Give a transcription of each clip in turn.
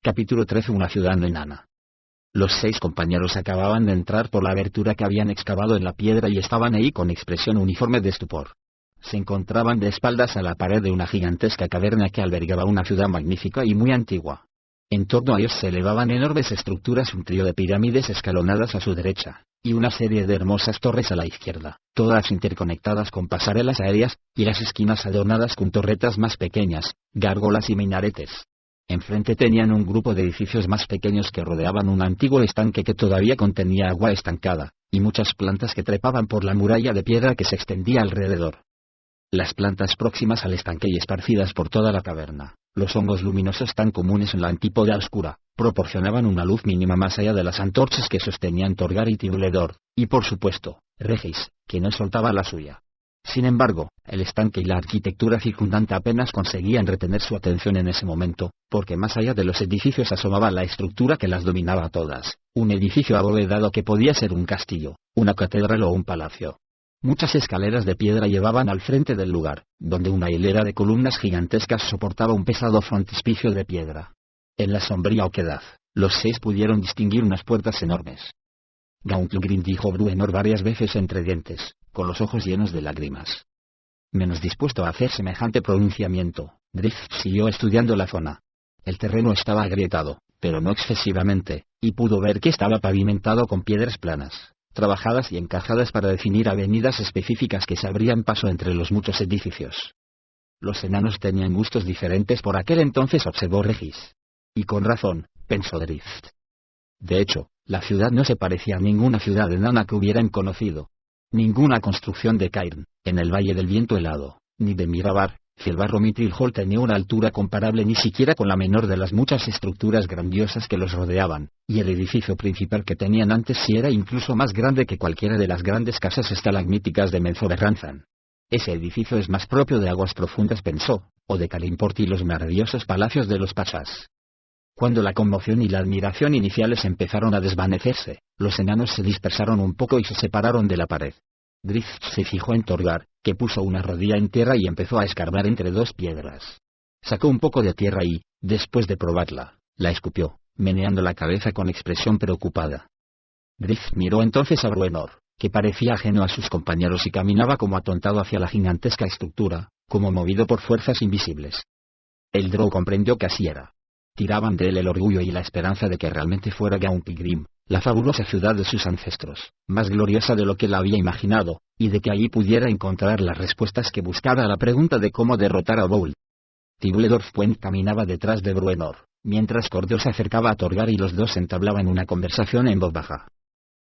Capítulo 13. Una ciudad enana. Los 6 compañeros acababan de entrar por la abertura que habían excavado en la piedra y estaban ahí con expresión uniforme de estupor. Se encontraban de espaldas a la pared de una gigantesca caverna que albergaba una ciudad magnífica y muy antigua. En torno a ellos se elevaban enormes estructuras, un trío de pirámides escalonadas a su derecha, y una serie de hermosas torres a la izquierda, todas interconectadas con pasarelas aéreas, y las esquinas adornadas con torretas más pequeñas, gárgolas y minaretes. Enfrente tenían un grupo de edificios más pequeños que rodeaban un antiguo estanque que todavía contenía agua estancada, y muchas plantas que trepaban por la muralla de piedra que se extendía alrededor. Las plantas próximas al estanque y esparcidas por toda la caverna, los hongos luminosos tan comunes en la antípoda oscura, proporcionaban una luz mínima más allá de las antorchas que sostenían Torgar y Tibledor, y por supuesto, Regis, que no soltaba la suya. Sin embargo, el estanque y la arquitectura circundante apenas conseguían retener su atención en ese momento, porque más allá de los edificios asomaba la estructura que las dominaba a todas, un edificio abovedado que podía ser un castillo, una catedral o un palacio. Muchas escaleras de piedra llevaban al frente del lugar, donde una hilera de columnas gigantescas soportaba un pesado frontispicio de piedra. En la sombría oquedad, los 6 pudieron distinguir unas puertas enormes. Gauntlegrim, dijo Bruenor varias veces entre dientes, con los ojos llenos de lágrimas. Menos dispuesto a hacer semejante pronunciamiento, Drift siguió estudiando la zona. El terreno estaba agrietado, pero no excesivamente, y pudo ver que estaba pavimentado con piedras planas, trabajadas y encajadas para definir avenidas específicas que se abrían paso entre los muchos edificios. Los enanos tenían gustos diferentes por aquel entonces, observó Regis. Y con razón, pensó Drift. De hecho, la ciudad no se parecía a ninguna ciudad enana que hubieran conocido. Ninguna construcción de Cairn, en el Valle del Viento Helado, ni de Mirabar, Filbarro Mithril Hall tenía una altura comparable ni siquiera con la menor de las muchas estructuras grandiosas que los rodeaban, y el edificio principal que tenían antes sí era incluso más grande que cualquiera de las grandes casas estalagmíticas de Menzoberranzan. Ese edificio es más propio de aguas profundas, pensó, o de Kalimport y los maravillosos palacios de los pachás. Cuando la conmoción y la admiración iniciales empezaron a desvanecerse, los enanos se dispersaron un poco y se separaron de la pared. Drift se fijó en Torgar, que puso una rodilla en tierra y empezó a escarbar entre 2 piedras. Sacó un poco de tierra y, después de probarla, la escupió, meneando la cabeza con expresión preocupada. Drift miró entonces a Bruenor, que parecía ajeno a sus compañeros y caminaba como atontado hacia la gigantesca estructura, como movido por fuerzas invisibles. El Drow comprendió que así era. Tiraban de él el orgullo y la esperanza de que realmente fuera Gauntlegrim, la fabulosa ciudad de sus ancestros, más gloriosa de lo que la había imaginado, y de que allí pudiera encontrar las respuestas que buscaba a la pregunta de cómo derrotar a Boul. Tibledor caminaba detrás de Bruenor, mientras Cordio se acercaba a Torgar y los dos entablaban una conversación en voz baja.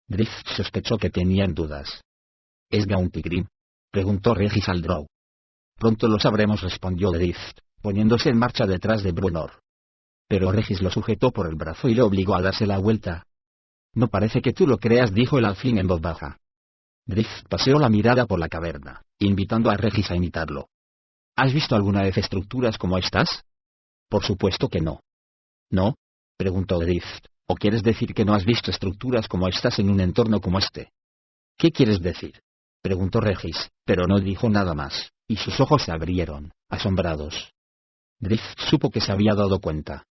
Drift sospechó que tenían dudas. ¿Es Gauntlegrim?, preguntó Regis al Drow. Pronto lo sabremos, respondió Drift, poniéndose en marcha detrás de Bruenor. Pero Regis lo sujetó por el brazo y le obligó a darse la vuelta. No parece que tú lo creas, dijo el alfil en voz baja. Drift paseó la mirada por la caverna, invitando a Regis a imitarlo. ¿Has visto alguna vez estructuras como estas? Por supuesto que no. ¿No?, preguntó Drift. ¿O quieres decir que no has visto estructuras como estas en un entorno como este? ¿Qué quieres decir?, preguntó Regis, pero no dijo nada más, y sus ojos se abrieron, asombrados. Drift supo que se había dado cuenta.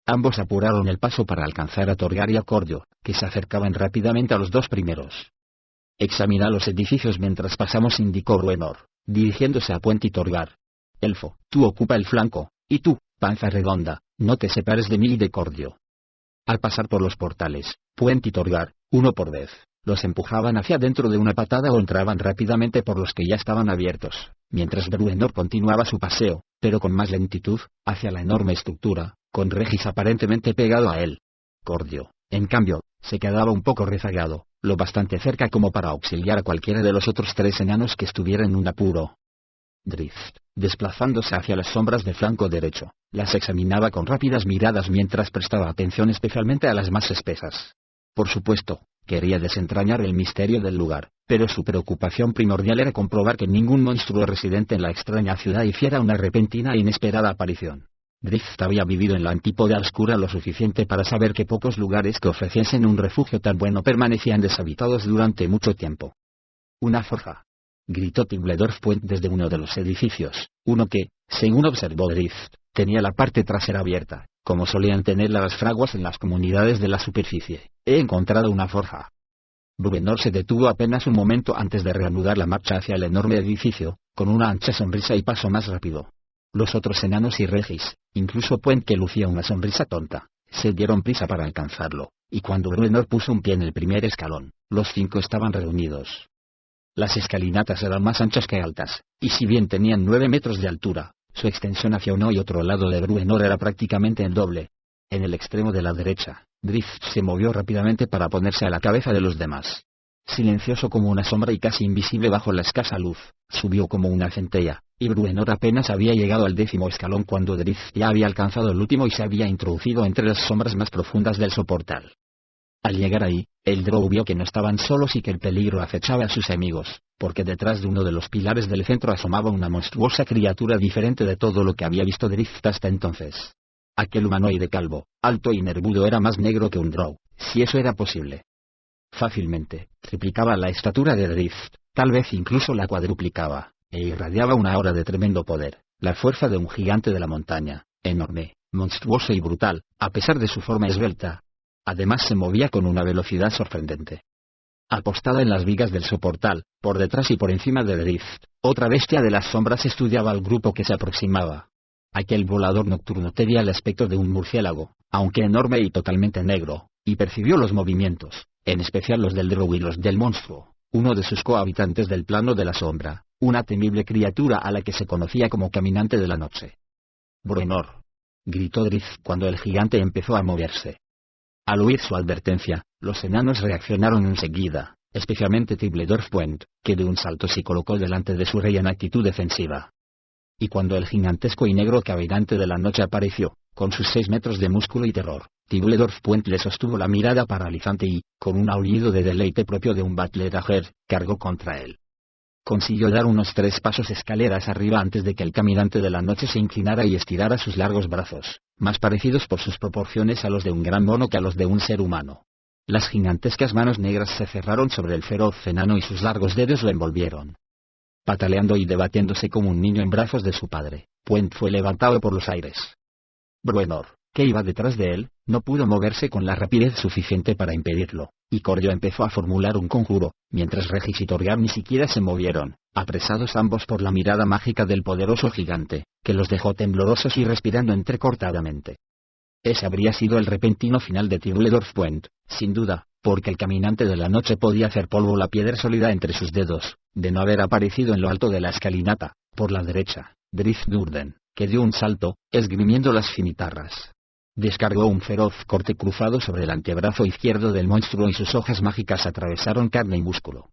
Ambos apuraron el paso para alcanzar a Torgar y a Cordio, que se acercaban rápidamente a los 2 primeros. Examina los edificios mientras pasamos, indicó Bruenor, dirigiéndose a Puente y Torgar. Elfo, tú ocupa el flanco, y tú, panza redonda, no te separes de mí y de Cordio. Al pasar por los portales, Puente y Torgar, uno por vez, los empujaban hacia dentro de una patada o entraban rápidamente por los que ya estaban abiertos, mientras Bruenor continuaba su paseo, pero con más lentitud, hacia la enorme estructura, con Regis aparentemente pegado a él. Cordio, en cambio, se quedaba un poco rezagado, lo bastante cerca como para auxiliar a cualquiera de los otros 3 enanos que estuvieran en un apuro. Drift, desplazándose hacia las sombras de flanco derecho, las examinaba con rápidas miradas mientras prestaba atención especialmente a las más espesas. Por supuesto, quería desentrañar el misterio del lugar, pero su preocupación primordial era comprobar que ningún monstruo residente en la extraña ciudad hiciera una repentina e inesperada aparición. Drift había vivido en la antípoda oscura lo suficiente para saber que pocos lugares que ofreciesen un refugio tan bueno permanecían deshabitados durante mucho tiempo. «Una forja», gritó Tibledor desde uno de los edificios, uno que, según observó Drift, tenía la parte trasera abierta, como solían tener las fraguas en las comunidades de la superficie. He encontrado una forja. Bruenor se detuvo apenas un momento antes de reanudar la marcha hacia el enorme edificio, con una ancha sonrisa y paso más rápido. Los otros enanos y Regis, incluso Puent, que lucía una sonrisa tonta, se dieron prisa para alcanzarlo, y cuando Bruenor puso un pie en el primer escalón, los 5 estaban reunidos. Las escalinatas eran más anchas que altas, y si bien tenían 9 metros de altura, su extensión hacia uno y otro lado de Bruenor era prácticamente el doble. En el extremo de la derecha, Drift se movió rápidamente para ponerse a la cabeza de los demás. Silencioso como una sombra y casi invisible bajo la escasa luz, subió como una centella, y Bruenor apenas había llegado al 10º escalón cuando Drift ya había alcanzado el último y se había introducido entre las sombras más profundas del soportal. Al llegar ahí, el Drow vio que no estaban solos y que el peligro acechaba a sus amigos, porque detrás de uno de los pilares del centro asomaba una monstruosa criatura diferente de todo lo que había visto Drift hasta entonces. Aquel humanoide calvo, alto y nervudo era más negro que un Drow, si eso era posible. Fácilmente, triplicaba la estatura de Drift, tal vez incluso la cuadruplicaba, e irradiaba una aura de tremendo poder, la fuerza de un gigante de la montaña, enorme, monstruoso y brutal, a pesar de su forma esbelta. Además se movía con una velocidad sorprendente. Apostada en las vigas del soportal, por detrás y por encima de Drift, otra bestia de las sombras estudiaba al grupo que se aproximaba. Aquel volador nocturno tenía el aspecto de un murciélago, aunque enorme y totalmente negro, y percibió los movimientos, en especial los del Drow y los del monstruo, uno de sus cohabitantes del plano de la sombra, una temible criatura a la que se conocía como Caminante de la Noche. «Bruenor», gritó Drift cuando el gigante empezó a moverse. Al oír su advertencia, los enanos reaccionaron enseguida, especialmente Tibbledorf Puent, que de un salto se colocó delante de su rey en actitud defensiva. Y cuando el gigantesco y negro Caminante de la Noche apareció, con sus 6 metros de músculo y terror, Tibbledorf Puent le sostuvo la mirada paralizante y, con un aullido de deleite propio de un battledagger, cargó contra él. Consiguió dar unos 3 pasos escaleras arriba antes de que el Caminante de la Noche se inclinara y estirara sus largos brazos, más parecidos por sus proporciones a los de un gran mono que a los de un ser humano. Las gigantescas manos negras se cerraron sobre el feroz enano y sus largos dedos lo envolvieron. Pataleando y debatiéndose como un niño en brazos de su padre, Puent fue levantado por los aires. Bruenor, que iba detrás de él, no pudo moverse con la rapidez suficiente para impedirlo, y Cordio empezó a formular un conjuro, mientras Regis y Torgar ni siquiera se movieron, apresados ambos por la mirada mágica del poderoso gigante, que los dejó temblorosos y respirando entrecortadamente. Ese habría sido el repentino final de Tibbledorf Puent, sin duda, porque el Caminante de la Noche podía hacer polvo la piedra sólida entre sus dedos, de no haber aparecido en lo alto de la escalinata, por la derecha, Drift Durden, que dio un salto, esgrimiendo las cimitarras. Descargó un feroz corte cruzado sobre el antebrazo izquierdo del monstruo y sus hojas mágicas atravesaron carne y músculo.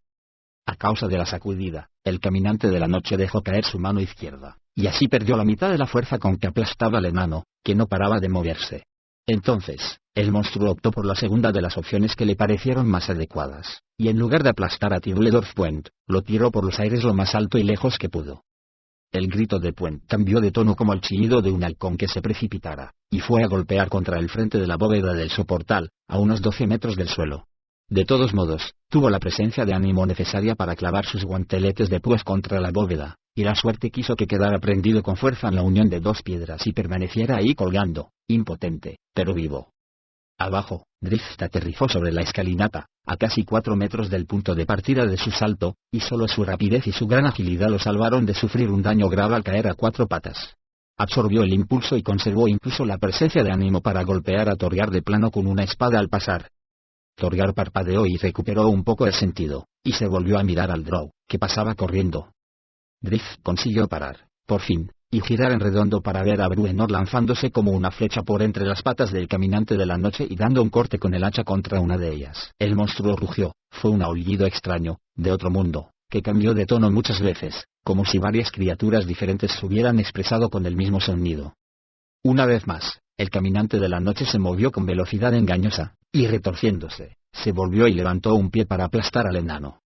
A causa de la sacudida, el Caminante de la Noche dejó caer su mano izquierda, y así perdió la mitad de la fuerza con que aplastaba al enano, que no paraba de moverse. Entonces, el monstruo optó por la segunda de las opciones que le parecieron más adecuadas, y en lugar de aplastar a Tibbledorf Puent, lo tiró por los aires lo más alto y lejos que pudo. El grito de Puent cambió de tono como el chillido de un halcón que se precipitara, y fue a golpear contra el frente de la bóveda del soportal, a unos 12 metros del suelo. De todos modos, tuvo la presencia de ánimo necesaria para clavar sus guanteletes de púas contra la bóveda, y la suerte quiso que quedara prendido con fuerza en la unión de 2 piedras y permaneciera ahí colgando, impotente, pero vivo. Abajo, Drift aterrizó sobre la escalinata, a casi 4 metros del punto de partida de su salto, y solo su rapidez y su gran agilidad lo salvaron de sufrir un daño grave al caer a 4 patas. Absorbió el impulso y conservó incluso la presencia de ánimo para golpear a Torgar de plano con una espada al pasar. Torgar parpadeó y recuperó un poco el sentido, y se volvió a mirar al Drow, que pasaba corriendo. Drift consiguió parar, por fin, y girar en redondo para ver a Bruenor lanzándose como una flecha por entre las patas del Caminante de la Noche y dando un corte con el hacha contra una de ellas. El monstruo rugió, fue un aullido extraño, de otro mundo, que cambió de tono muchas veces, como si varias criaturas diferentes se hubieran expresado con el mismo sonido. Una vez más, el Caminante de la Noche se movió con velocidad engañosa, y retorciéndose, se volvió y levantó un pie para aplastar al enano.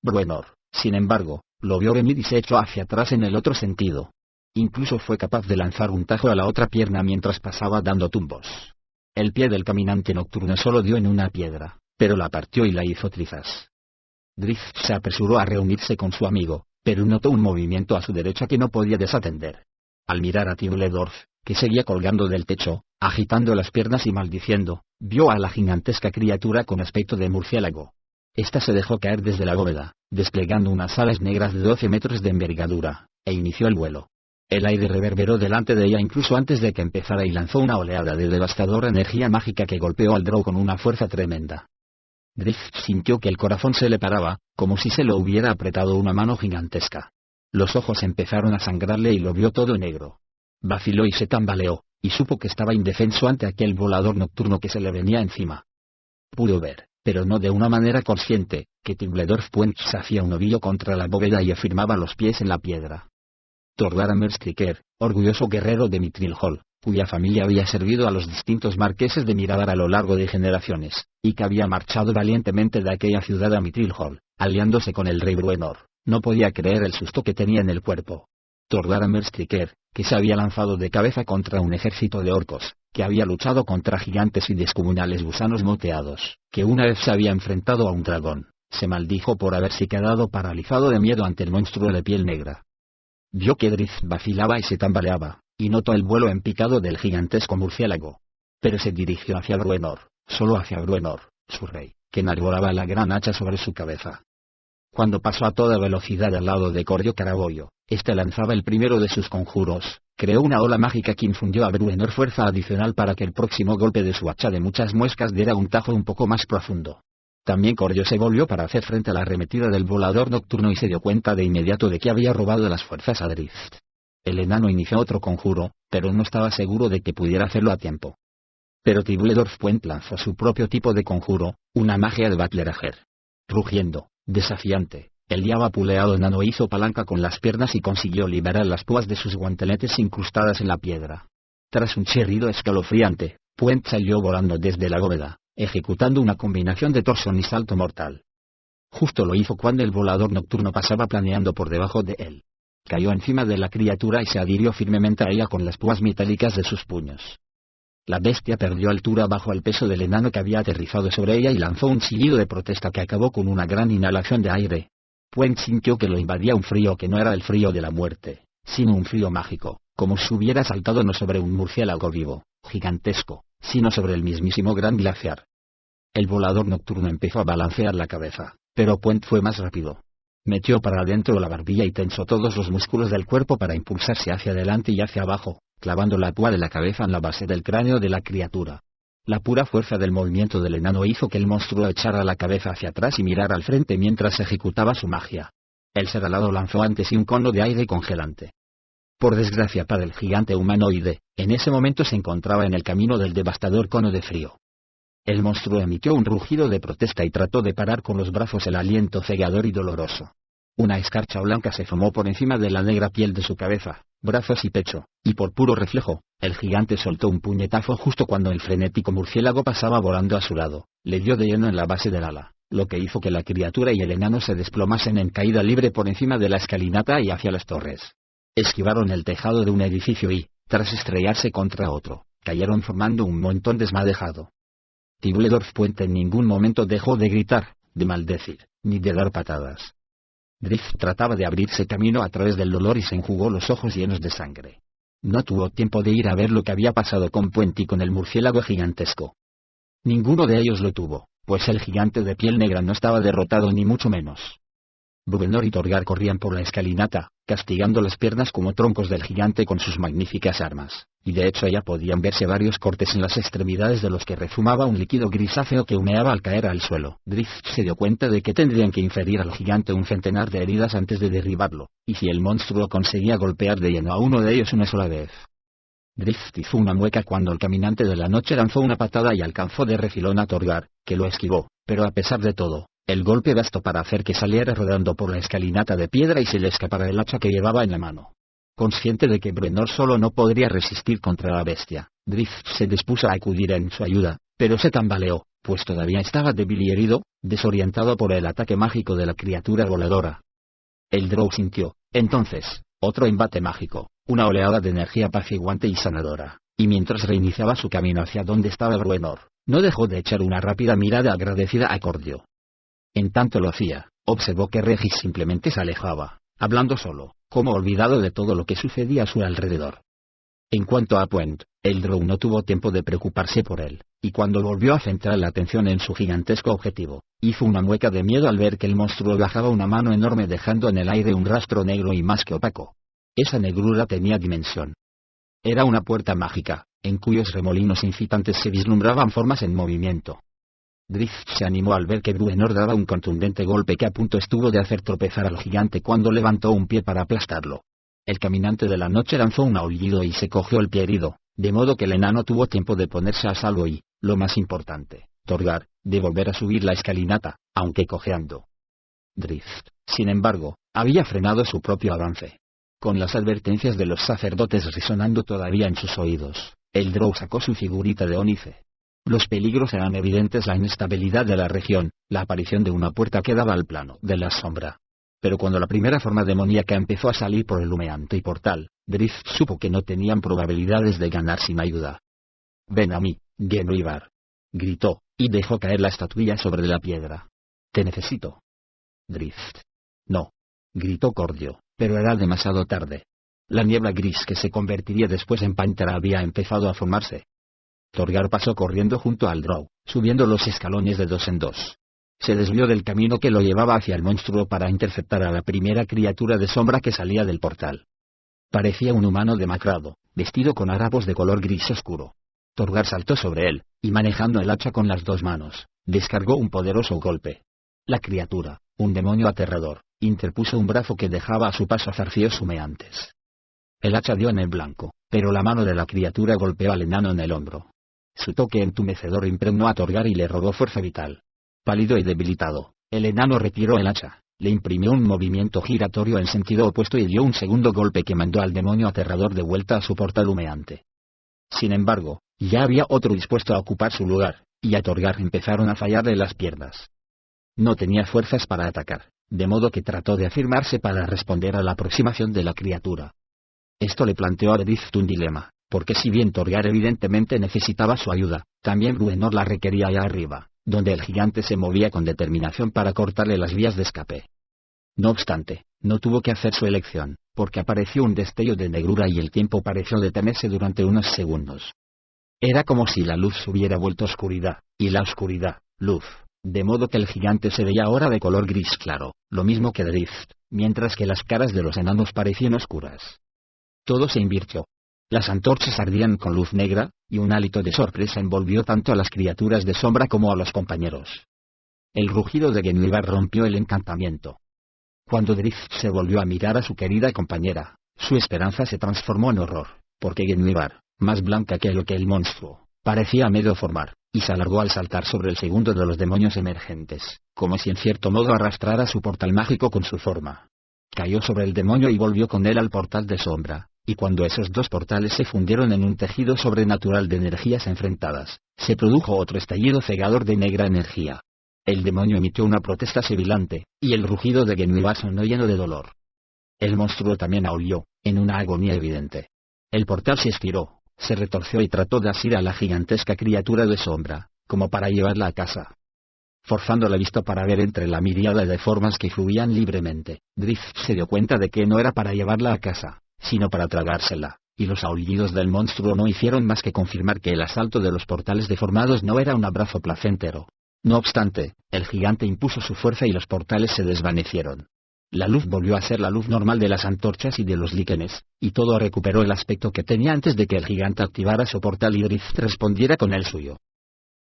Bruenor, sin embargo, lo vio venir y se echó hacia atrás en el otro sentido. Incluso fue capaz de lanzar un tajo a la otra pierna mientras pasaba dando tumbos. El pie del Caminante nocturno solo dio en una piedra, pero la partió y la hizo trizas. Drift se apresuró a reunirse con su amigo, pero notó un movimiento a su derecha que no podía desatender. Al mirar a Tibledorf, que seguía colgando del techo, agitando las piernas y maldiciendo, vio a la gigantesca criatura con aspecto de murciélago. Esta se dejó caer desde la bóveda, desplegando unas alas negras de 12 metros de envergadura, e inició el vuelo. El aire reverberó delante de ella incluso antes de que empezara y lanzó una oleada de devastadora energía mágica que golpeó al Drow con una fuerza tremenda. Drift sintió que el corazón se le paraba, como si se lo hubiera apretado una mano gigantesca. Los ojos empezaron a sangrarle y lo vio todo negro. Vaciló y se tambaleó, y supo que estaba indefenso ante aquel volador nocturno que se le venía encima. Pudo ver, pero no de una manera consciente, que Tibledorf se hacía un ovillo contra la bóveda y afirmaba los pies en la piedra. Torgar Amerstriker, orgulloso guerrero de Mithril, cuya familia había servido a los distintos marqueses de Miradar a lo largo de generaciones, y que había marchado valientemente de aquella ciudad a Mithril, aliándose con el rey Bruenor, no podía creer el susto que tenía en el cuerpo. Torgar Amerstriker, que se había lanzado de cabeza contra un ejército de orcos, que había luchado contra gigantes y descomunales gusanos moteados, que una vez se había enfrentado a un dragón, se maldijo por haberse quedado paralizado de miedo ante el monstruo de piel negra. Vio que Drift vacilaba y se tambaleaba, y notó el vuelo en picado del gigantesco murciélago. Pero se dirigió hacia Bruenor, solo hacia Bruenor, su rey, que enarbolaba la gran hacha sobre su cabeza. Cuando pasó a toda velocidad al lado de Cordio Carabollo, este lanzaba el primero de sus conjuros, creó una ola mágica que infundió a Bruenor fuerza adicional para que el próximo golpe de su hacha de muchas muescas diera un tajo un poco más profundo. También Cordio se volvió para hacer frente a la arremetida del volador nocturno y se dio cuenta de inmediato de que había robado las fuerzas a Drift. El enano inició otro conjuro, pero no estaba seguro de que pudiera hacerlo a tiempo. Pero Tibledorf lanzó su propio tipo de conjuro, una magia de Battleager. Rugiendo, desafiante, el ya vapuleado enano hizo palanca con las piernas y consiguió liberar las púas de sus guanteletes incrustadas en la piedra. Tras un chirrido escalofriante, Puent salió volando desde la bóveda, ejecutando una combinación de torsión y salto mortal. Justo lo hizo cuando el volador nocturno pasaba planeando por debajo de él. Cayó encima de la criatura y se adhirió firmemente a ella con las púas metálicas de sus puños. La bestia perdió altura bajo el peso del enano que había aterrizado sobre ella y lanzó un chillido de protesta que acabó con una gran inhalación de aire. Puent sintió que lo invadía un frío que no era el frío de la muerte, sino un frío mágico, como si hubiera saltado no sobre un murciélago vivo, gigantesco, sino sobre el mismísimo gran glaciar. El volador nocturno empezó a balancear la cabeza, pero Puent fue más rápido. Metió para adentro la barbilla y tensó todos los músculos del cuerpo para impulsarse hacia adelante y hacia abajo, clavando la púa de la cabeza en la base del cráneo de la criatura. La pura fuerza del movimiento del enano hizo que el monstruo echara la cabeza hacia atrás y mirara al frente mientras ejecutaba su magia. El ser alado lanzó ante sí un cono de aire congelante. Por desgracia para el gigante humanoide, en ese momento se encontraba en el camino del devastador cono de frío. El monstruo emitió un rugido de protesta y trató de parar con los brazos el aliento cegador y doloroso. Una escarcha blanca se formó por encima de la negra piel de su cabeza, brazos y pecho, y por puro reflejo, el gigante soltó un puñetazo justo cuando el frenético murciélago pasaba volando a su lado, le dio de lleno en la base del ala, lo que hizo que la criatura y el enano se desplomasen en caída libre por encima de la escalinata y hacia las torres. Esquivaron el tejado de un edificio y, tras estrellarse contra otro, cayeron formando un montón desmadejado. Tibledorf en ningún momento dejó de gritar, de maldecir, ni de dar patadas. Drift trataba de abrirse camino a través del dolor y se enjugó los ojos llenos de sangre. No tuvo tiempo de ir a ver lo que había pasado con Puent y con el murciélago gigantesco. Ninguno de ellos lo tuvo, pues el gigante de piel negra no estaba derrotado ni mucho menos. Bruenor y Torgar corrían por la escalinata, castigando las piernas como troncos del gigante con sus magníficas armas, y de hecho ya podían verse varios cortes en las extremidades de los que rezumaba un líquido grisáceo que humeaba al caer al suelo. Drift se dio cuenta de que tendrían que inferir al gigante un centenar de heridas antes de derribarlo, y si el monstruo conseguía golpear de lleno a uno de ellos una sola vez. Drift hizo una mueca cuando el caminante de la noche lanzó una patada y alcanzó de refilón a Torgar, que lo esquivó, pero a pesar de todo, el golpe bastó para hacer que saliera rodando por la escalinata de piedra y se le escapara el hacha que llevaba en la mano. Consciente de que Bruenor solo no podría resistir contra la bestia, Drift se dispuso a acudir en su ayuda, pero se tambaleó, pues todavía estaba débil y herido, desorientado por el ataque mágico de la criatura voladora. El Drow sintió, entonces, otro embate mágico, una oleada de energía apaciguante y sanadora, y mientras reiniciaba su camino hacia donde estaba Bruenor, no dejó de echar una rápida mirada agradecida a Cordio. En tanto lo hacía, observó que Regis simplemente se alejaba, hablando solo, como olvidado de todo lo que sucedía a su alrededor. En cuanto a Puent, el Drow no tuvo tiempo de preocuparse por él, y cuando volvió a centrar la atención en su gigantesco objetivo, hizo una mueca de miedo al ver que el monstruo bajaba una mano enorme dejando en el aire un rastro negro y más que opaco. Esa negrura tenía dimensión. Era una puerta mágica, en cuyos remolinos incitantes se vislumbraban formas en movimiento. Drift se animó al ver que Bruenor daba un contundente golpe que a punto estuvo de hacer tropezar al gigante cuando levantó un pie para aplastarlo. El caminante de la noche lanzó un aullido y se cogió el pie herido, de modo que el enano tuvo tiempo de ponerse a salvo y, lo más importante, Torgar, de volver a subir la escalinata, aunque cojeando. Drift, sin embargo, había frenado su propio avance. Con las advertencias de los sacerdotes resonando todavía en sus oídos, el Drow sacó su figurita de ónice. Los peligros eran evidentes: la inestabilidad de la región, la aparición de una puerta que daba al plano de la sombra. Pero cuando la primera forma demoníaca empezó a salir por el humeante portal, Drift supo que no tenían probabilidades de ganar sin ayuda. «Ven a mí, Genwivar», gritó, y dejó caer la estatuilla sobre la piedra. «Te necesito». Drift. «No», gritó Cordio, pero era demasiado tarde. La niebla gris que se convertiría después en pantera había empezado a formarse. Torgar pasó corriendo junto al Drow, subiendo los escalones de dos en dos. Se desvió del camino que lo llevaba hacia el monstruo para interceptar a la primera criatura de sombra que salía del portal. Parecía un humano demacrado, vestido con harapos de color gris oscuro. Torgar saltó sobre él, y manejando el hacha con las dos manos, descargó un poderoso golpe. La criatura, un demonio aterrador, interpuso un brazo que dejaba a su paso zarcillos humeantes. El hacha dio en el blanco, pero la mano de la criatura golpeó al enano en el hombro. Su toque entumecedor impregnó a Torgar y le robó fuerza vital. Pálido y debilitado, el enano retiró el hacha, le imprimió un movimiento giratorio en sentido opuesto y dio un segundo golpe que mandó al demonio aterrador de vuelta a su portal humeante. Sin embargo, ya había otro dispuesto a ocupar su lugar, y a Torgar empezaron a fallarle las piernas. No tenía fuerzas para atacar, de modo que trató de afirmarse para responder a la aproximación de la criatura. Esto le planteó a Drift un dilema, porque si bien Torgar evidentemente necesitaba su ayuda, también Bruenor la requería allá arriba, donde el gigante se movía con determinación para cortarle las vías de escape. No obstante, no tuvo que hacer su elección, porque apareció un destello de negrura y el tiempo pareció detenerse durante unos segundos. Era como si la luz se hubiera vuelto oscuridad, y la oscuridad, luz, de modo que el gigante se veía ahora de color gris claro, lo mismo que Drift, mientras que las caras de los enanos parecían oscuras. Todo se invirtió. Las antorchas ardían con luz negra, y un hálito de sorpresa envolvió tanto a las criaturas de sombra como a los compañeros. El rugido de Genwivar rompió el encantamiento. Cuando Drift se volvió a mirar a su querida compañera, su esperanza se transformó en horror, porque Genwivar, más blanca que lo que el monstruo, parecía a medio formar, y se alargó al saltar sobre el segundo de los demonios emergentes, como si en cierto modo arrastrara su portal mágico con su forma. Cayó sobre el demonio y volvió con él al portal de sombra. Y cuando esos dos portales se fundieron en un tejido sobrenatural de energías enfrentadas, se produjo otro estallido cegador de negra energía. El demonio emitió una protesta sibilante, y el rugido de Genwivar sonó lleno de dolor. El monstruo también aulló, en una agonía evidente. El portal se estiró, se retorció y trató de asir a la gigantesca criatura de sombra, como para llevarla a casa. Forzando la vista para ver entre la miríada de formas que fluían libremente, Drift se dio cuenta de que no era para llevarla a casa, sino para tragársela, y los aullidos del monstruo no hicieron más que confirmar que el asalto de los portales deformados no era un abrazo placentero. No obstante, el gigante impuso su fuerza y los portales se desvanecieron. La luz volvió a ser la luz normal de las antorchas y de los líquenes, y todo recuperó el aspecto que tenía antes de que el gigante activara su portal y Drift respondiera con el suyo.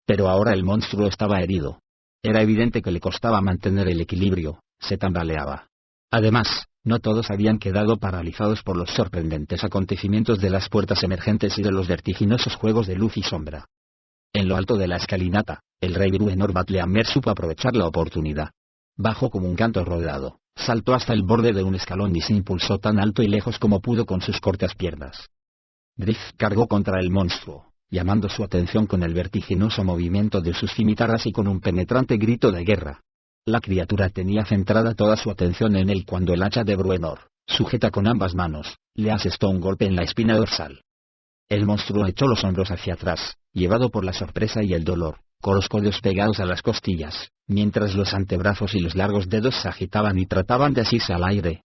Pero ahora el monstruo estaba herido. Era evidente que le costaba mantener el equilibrio, se tambaleaba. Además, no todos habían quedado paralizados por los sorprendentes acontecimientos de las puertas emergentes y de los vertiginosos juegos de luz y sombra. En lo alto de la escalinata, el rey Bruenor Batleamer supo aprovechar la oportunidad. Bajó como un canto rodado, saltó hasta el borde de un escalón y se impulsó tan alto y lejos como pudo con sus cortas piernas. Drift cargó contra el monstruo, llamando su atención con el vertiginoso movimiento de sus cimitarras y con un penetrante grito de guerra. La criatura tenía centrada toda su atención en él cuando el hacha de Bruenor, sujeta con ambas manos, le asestó un golpe en la espina dorsal. El monstruo echó los hombros hacia atrás, llevado por la sorpresa y el dolor, con los codos pegados a las costillas, mientras los antebrazos y los largos dedos se agitaban y trataban de asirse al aire.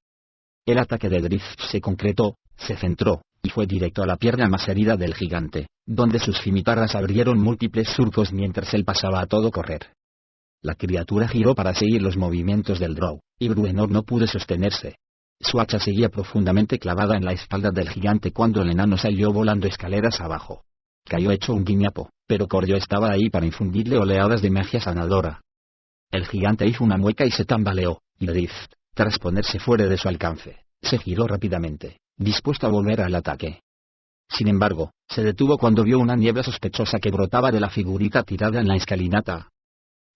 El ataque de Drift se concretó, se centró, y fue directo a la pierna más herida del gigante, donde sus cimitarras abrieron múltiples surcos mientras él pasaba a todo correr. La criatura giró para seguir los movimientos del Drow, y Bruenor no pudo sostenerse. Su hacha seguía profundamente clavada en la espalda del gigante cuando el enano salió volando escaleras abajo. Cayó hecho un guiñapo, pero Cordio estaba ahí para infundirle oleadas de magia sanadora. El gigante hizo una mueca y se tambaleó, y Drift, tras ponerse fuera de su alcance, se giró rápidamente, dispuesto a volver al ataque. Sin embargo, se detuvo cuando vio una niebla sospechosa que brotaba de la figurita tirada en la escalinata.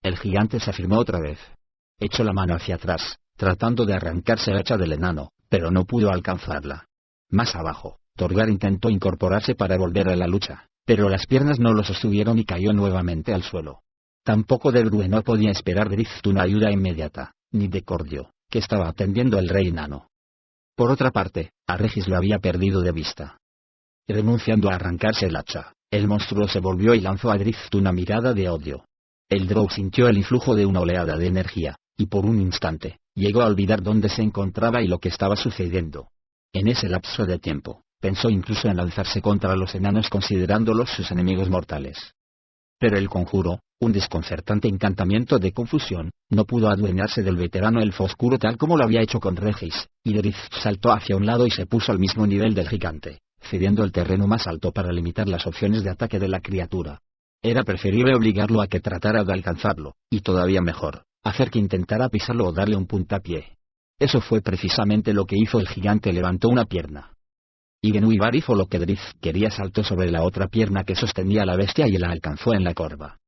El gigante se afirmó otra vez. Echó la mano hacia atrás, tratando de arrancarse el hacha del enano, pero no pudo alcanzarla. Más abajo, Torgar intentó incorporarse para volver a la lucha, pero las piernas no lo sostuvieron y cayó nuevamente al suelo. Tampoco de Bruenor podía esperar Drift una ayuda inmediata, ni de Cordio, que estaba atendiendo al rey enano. Por otra parte, a Regis lo había perdido de vista. Renunciando a arrancarse el hacha, el monstruo se volvió y lanzó a Drift una mirada de odio. El Drow sintió el influjo de una oleada de energía, y por un instante, llegó a olvidar dónde se encontraba y lo que estaba sucediendo. En ese lapso de tiempo, pensó incluso en lanzarse contra los enanos considerándolos sus enemigos mortales. Pero el conjuro, un desconcertante encantamiento de confusión, no pudo adueñarse del veterano elfo oscuro tal como lo había hecho con Regis, y Drift saltó hacia un lado y se puso al mismo nivel del gigante, cediendo el terreno más alto para limitar las opciones de ataque de la criatura. Era preferible obligarlo a que tratara de alcanzarlo, y todavía mejor, hacer que intentara pisarlo o darle un puntapié. Eso fue precisamente lo que hizo el gigante. Levantó una pierna. Y Genuibar hizo lo que Drift quería, saltó sobre la otra pierna que sostenía a la bestia y la alcanzó en la corva.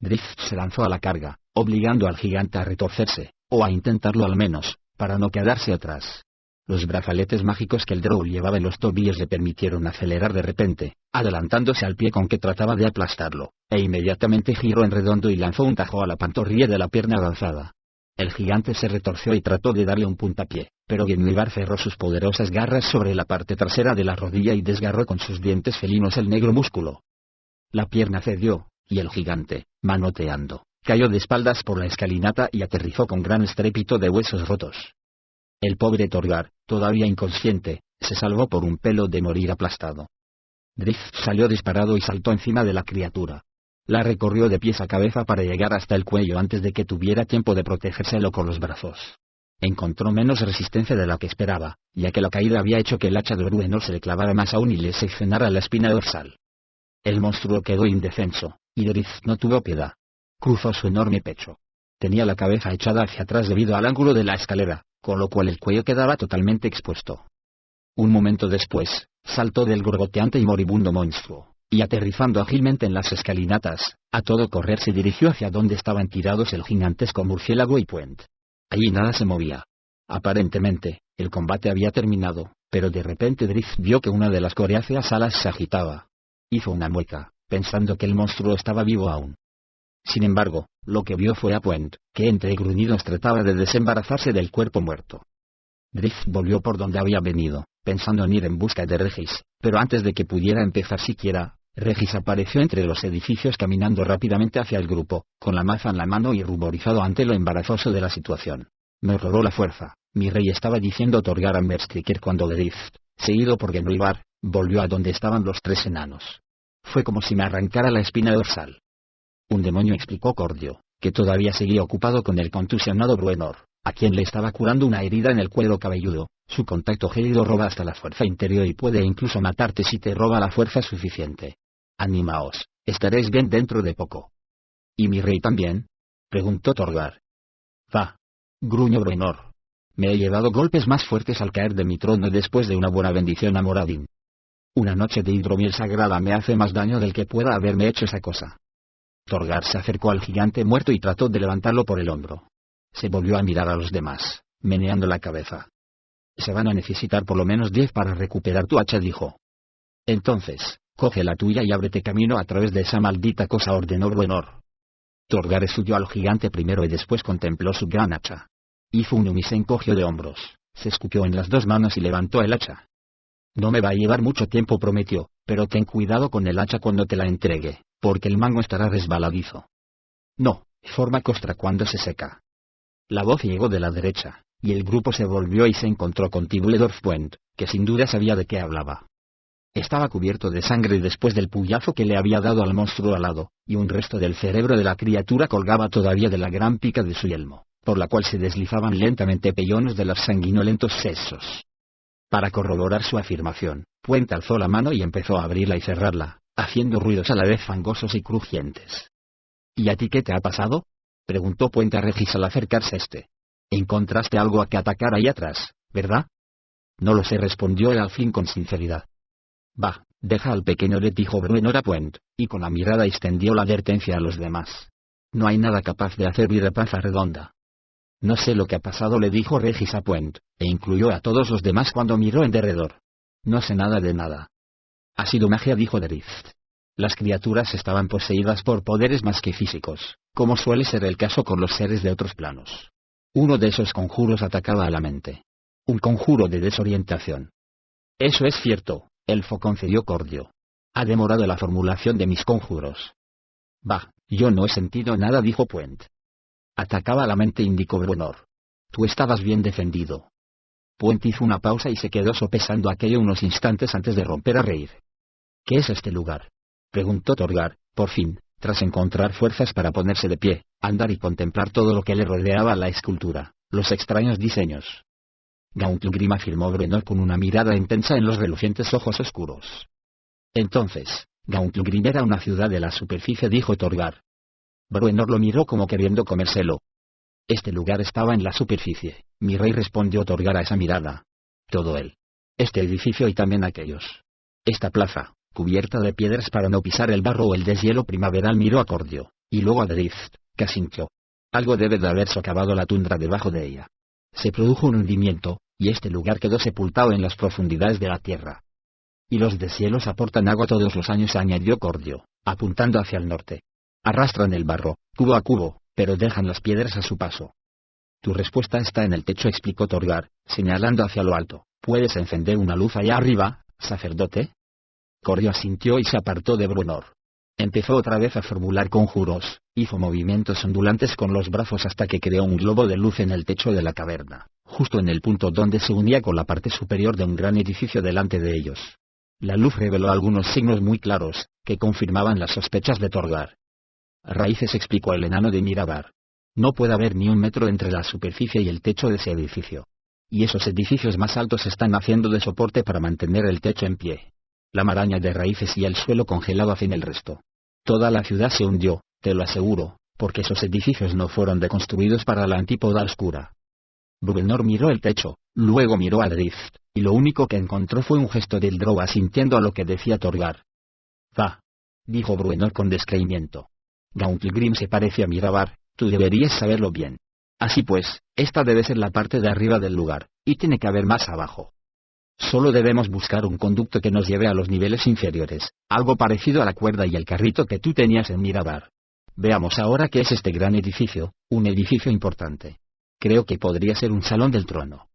Drift se lanzó a la carga, obligando al gigante a retorcerse, o a intentarlo al menos, para no quedarse atrás. Los brazaletes mágicos que el Drow llevaba en los tobillos le permitieron acelerar de repente, adelantándose al pie con que trataba de aplastarlo, e inmediatamente giró en redondo y lanzó un tajo a la pantorrilla de la pierna avanzada. El gigante se retorció y trató de darle un puntapié, pero Genuibar cerró sus poderosas garras sobre la parte trasera de la rodilla y desgarró con sus dientes felinos el negro músculo. La pierna cedió, y el gigante, manoteando, cayó de espaldas por la escalinata y aterrizó con gran estrépito de huesos rotos. El pobre Torgar, todavía inconsciente, se salvó por un pelo de morir aplastado. Drift salió disparado y saltó encima de la criatura. La recorrió de pies a cabeza para llegar hasta el cuello antes de que tuviera tiempo de protegérselo con los brazos. Encontró menos resistencia de la que esperaba, ya que la caída había hecho que el hacha de Bruenor se le clavara más aún y le seccionara la espina dorsal. El monstruo quedó indefenso, y Drift no tuvo piedad. Cruzó su enorme pecho. Tenía la cabeza echada hacia atrás debido al ángulo de la escalera, con lo cual el cuello quedaba totalmente expuesto. Un momento después, saltó del gorgoteante y moribundo monstruo, y aterrizando ágilmente en las escalinatas, a todo correr se dirigió hacia donde estaban tirados el gigantesco murciélago y Puent. Allí nada se movía. Aparentemente, el combate había terminado, pero de repente Drift vio que una de las coriáceas alas se agitaba. Hizo una mueca, pensando que el monstruo estaba vivo aún. Sin embargo, lo que vio fue a Puent, que entre gruñidos trataba de desembarazarse del cuerpo muerto. Drift volvió por donde había venido, pensando en ir en busca de Regis, pero antes de que pudiera empezar siquiera, Regis apareció entre los edificios caminando rápidamente hacia el grupo, con la maza en la mano y ruborizado ante lo embarazoso de la situación. Me robó la fuerza, mi rey, estaba diciendo Torgar a Merstriker cuando Drift, seguido por Genuibar, volvió a donde estaban los tres enanos. Fue como si me arrancara la espina dorsal. Un demonio, explicó Cordio, que todavía seguía ocupado con el contusionado Bruenor, a quien le estaba curando una herida en el cuero cabelludo. Su contacto gélido roba hasta la fuerza interior y puede incluso matarte si te roba la fuerza suficiente. Animaos, estaréis bien dentro de poco. ¿Y mi rey también?, preguntó Torgar. Va, gruñó Bruenor. Me he llevado golpes más fuertes al caer de mi trono después de una buena bendición a Moradin. Una noche de hidromiel sagrada me hace más daño del que pueda haberme hecho esa cosa. Torgar se acercó al gigante muerto y trató de levantarlo por el hombro. Se volvió a mirar a los demás, meneando la cabeza. Se van a necesitar por lo menos 10 para recuperar tu hacha, dijo. Entonces, coge la tuya y ábrete camino a través de esa maldita cosa, ordenó Bruenor. Torgar estudió al gigante primero y después contempló su gran hacha. Hizo un y se encogió de hombros, se escupió en las dos manos y levantó el hacha. No me va a llevar mucho tiempo, prometió, pero ten cuidado con el hacha cuando te la entregue, porque el mango estará resbaladizo. No, forma costra cuando se seca. La voz llegó de la derecha, y el grupo se volvió y se encontró con Tibuledorf Puent, que sin duda sabía de qué hablaba. Estaba cubierto de sangre después del puyazo que le había dado al monstruo alado, y un resto del cerebro de la criatura colgaba todavía de la gran pica de su yelmo, por la cual se deslizaban lentamente pellones de los sanguinolentos sesos. Para corroborar su afirmación, Puent alzó la mano y empezó a abrirla y cerrarla, haciendo ruidos a la vez fangosos y crujientes. ¿Y a ti qué te ha pasado?, preguntó Puent a Regis al acercarse a este. Encontraste algo a que atacar ahí atrás, ¿verdad? No lo sé, respondió él al fin con sinceridad. Bah, deja al pequeño, le dijo Bruenor a Puent, y con la mirada extendió la advertencia a los demás. No hay nada capaz de hacer vida panza redonda. No sé lo que ha pasado, le dijo Regis a Puent, e incluyó a todos los demás cuando miró en derredor. No sé nada de nada. Ha sido magia, dijo Drift. Las criaturas estaban poseídas por poderes más que físicos, como suele ser el caso con los seres de otros planos. Uno de esos conjuros atacaba a la mente. Un conjuro de desorientación. Eso es cierto, Elfo, concedió Cordio. Ha demorado la formulación de mis conjuros. Bah, yo no he sentido nada, dijo Puent. Atacaba a la mente, indicó Bruenor. Tú estabas bien defendido. Puent hizo una pausa y se quedó sopesando aquello unos instantes antes de romper a reír. ¿Qué es este lugar?, preguntó Torgar, por fin, tras encontrar fuerzas para ponerse de pie, andar y contemplar todo lo que le rodeaba, la escultura, los extraños diseños. Gauntlegrim, afirmó Bruenor con una mirada intensa en los relucientes ojos oscuros. Entonces, Gauntlegrim era una ciudad de la superficie, dijo Torgar. Bruenor lo miró como queriendo comérselo. Este lugar estaba en la superficie, mi rey, respondió Torgar a esa mirada. Todo él. Este edificio y también aquellos. Esta plaza, cubierta de piedras para no pisar el barro o el deshielo primaveral, miró a Cordio, y luego a Drift, que asintió. Algo debe de haber socavado la tundra debajo de ella. Se produjo un hundimiento, y este lugar quedó sepultado en las profundidades de la tierra. Y los deshielos aportan agua todos los años, añadió Cordio, apuntando hacia el norte. Arrastran el barro, cubo a cubo, pero dejan las piedras a su paso. Tu respuesta está en el techo, explicó Torgar, señalando hacia lo alto. ¿Puedes encender una luz allá arriba, sacerdote? Cordio asintió y se apartó de Bruenor. Empezó otra vez a formular conjuros, hizo movimientos ondulantes con los brazos hasta que creó un globo de luz en el techo de la caverna, justo en el punto donde se unía con la parte superior de un gran edificio delante de ellos. La luz reveló algunos signos muy claros, que confirmaban las sospechas de Torgar. Raíces, explicó el enano de Mirabar. No puede haber ni un metro entre la superficie y el techo de ese edificio. Y esos edificios más altos están haciendo de soporte para mantener el techo en pie. La maraña de raíces y el suelo congelado hacen el resto. Toda la ciudad se hundió, te lo aseguro, porque esos edificios no fueron deconstruidos para la antípoda oscura. Bruenor miró el techo, luego miró a Drift, y lo único que encontró fue un gesto del Drow asintiendo a lo que decía Torgar. Va, dijo Bruenor con descreimiento. Gauntlegrim se parece a Mirabar, tú deberías saberlo bien. Así pues, esta debe ser la parte de arriba del lugar, y tiene que haber más abajo. Solo debemos buscar un conducto que nos lleve a los niveles inferiores, algo parecido a la cuerda y el carrito que tú tenías en Mirabar. Veamos ahora qué es este gran edificio, un edificio importante. Creo que podría ser un salón del trono.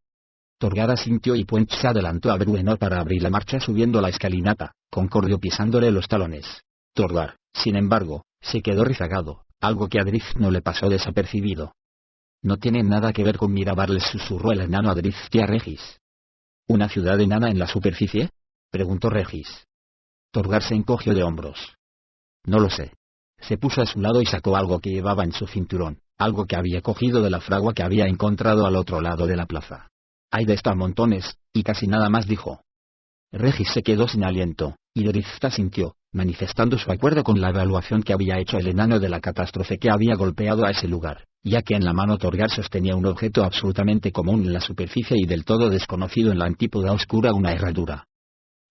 Torgar asintió y Puent se adelantó a Bruenor para abrir la marcha subiendo la escalinata, con Cordio pisándole los talones. Torgar, sin embargo, se quedó rezagado, algo que a Drift no le pasó desapercibido. No tiene nada que ver con Mirabar, les susurró el enano a Drift y a Regis. ¿Una ciudad enana en la superficie?, preguntó Regis. Torgar se encogió de hombros. No lo sé. Se puso a su lado y sacó algo que llevaba en su cinturón, algo que había cogido de la fragua que había encontrado al otro lado de la plaza. Hay de esto a montones, y casi nada más, dijo. Regis se quedó sin aliento, y Drift asintió, manifestando su acuerdo con la evaluación que había hecho el enano de la catástrofe que había golpeado a ese lugar, ya que en la mano Torgar sostenía un objeto absolutamente común en la superficie y del todo desconocido en la antípoda oscura, una herradura.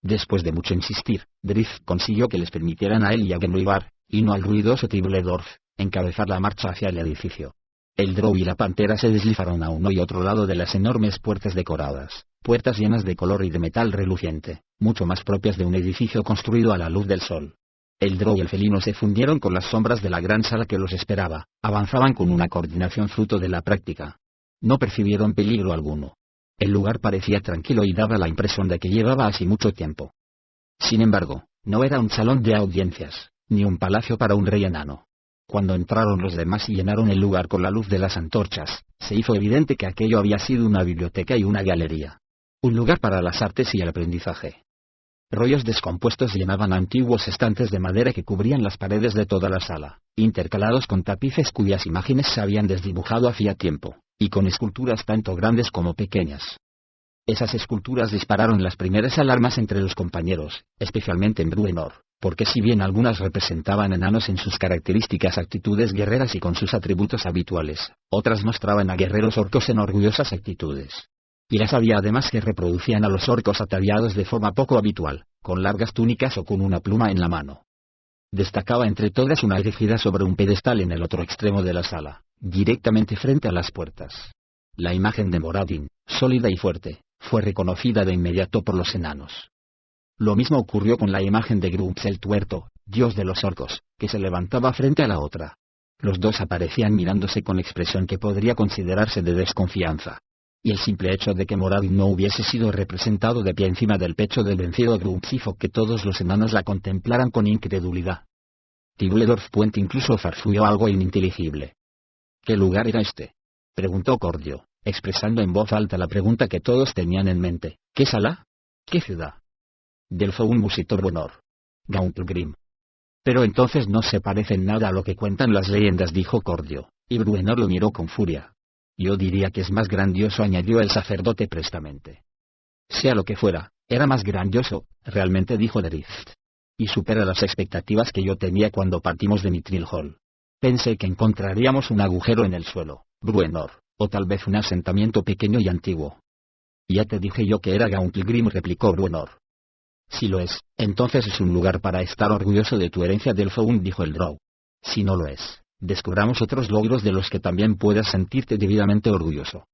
Después de mucho insistir, Drift consiguió que les permitieran a él y a Gnuibar, y no al ruidoso Tibuledorf, encabezar la marcha hacia el edificio. El Drow y la pantera se deslizaron a uno y otro lado de las enormes puertas decoradas, puertas llenas de color y de metal reluciente, mucho más propias de un edificio construido a la luz del sol. El Drow y el felino se fundieron con las sombras de la gran sala que los esperaba, avanzaban con una coordinación fruto de la práctica. No percibieron peligro alguno. El lugar parecía tranquilo y daba la impresión de que llevaba así mucho tiempo. Sin embargo, no era un salón de audiencias, ni un palacio para un rey enano. Cuando entraron los demás y llenaron el lugar con la luz de las antorchas, se hizo evidente que aquello había sido una biblioteca y una galería. Un lugar para las artes y el aprendizaje. Rollos descompuestos llenaban antiguos estantes de madera que cubrían las paredes de toda la sala, intercalados con tapices cuyas imágenes se habían desdibujado hacía tiempo, y con esculturas tanto grandes como pequeñas. Esas esculturas dispararon las primeras alarmas entre los compañeros, especialmente en Bruenor, porque si bien algunas representaban enanos en sus características actitudes guerreras y con sus atributos habituales, otras mostraban a guerreros orcos en orgullosas actitudes. Y las había además que reproducían a los orcos ataviados de forma poco habitual, con largas túnicas o con una pluma en la mano. Destacaba entre todas una erigida sobre un pedestal en el otro extremo de la sala, directamente frente a las puertas. La imagen de Moradin, sólida y fuerte, fue reconocida de inmediato por los enanos. Lo mismo ocurrió con la imagen de Grumps el tuerto, dios de los orcos, que se levantaba frente a la otra. Los dos aparecían mirándose con expresión que podría considerarse de desconfianza. Y el simple hecho de que Moradin no hubiese sido representado de pie encima del pecho del vencido Grumps hizo que todos los enanos la contemplaran con incredulidad. Tibuledorf Puente incluso farfulló algo ininteligible. ¿Qué lugar era este?, preguntó Cordio, expresando en voz alta la pregunta que todos tenían en mente. ¿Qué sala? ¿Qué ciudad? Delfoun musitó Bruenor. Gauntlegrim. Pero entonces no se parece en nada a lo que cuentan las leyendas, dijo Cordio, y Bruenor lo miró con furia. Yo diría que es más grandioso, añadió el sacerdote prestamente. Sea lo que fuera, era más grandioso, realmente, dijo Drizzt. Y supera las expectativas que yo tenía cuando partimos de Mithril Hall. Pensé que encontraríamos un agujero en el suelo, Bruenor, o tal vez un asentamiento pequeño y antiguo. Ya te dije yo que era Gauntlegrim, replicó Bruenor. Si lo es, entonces es un lugar para estar orgulloso de tu herencia del Found, dijo el Drow. Si no lo es, descubramos otros logros de los que también puedas sentirte debidamente orgulloso.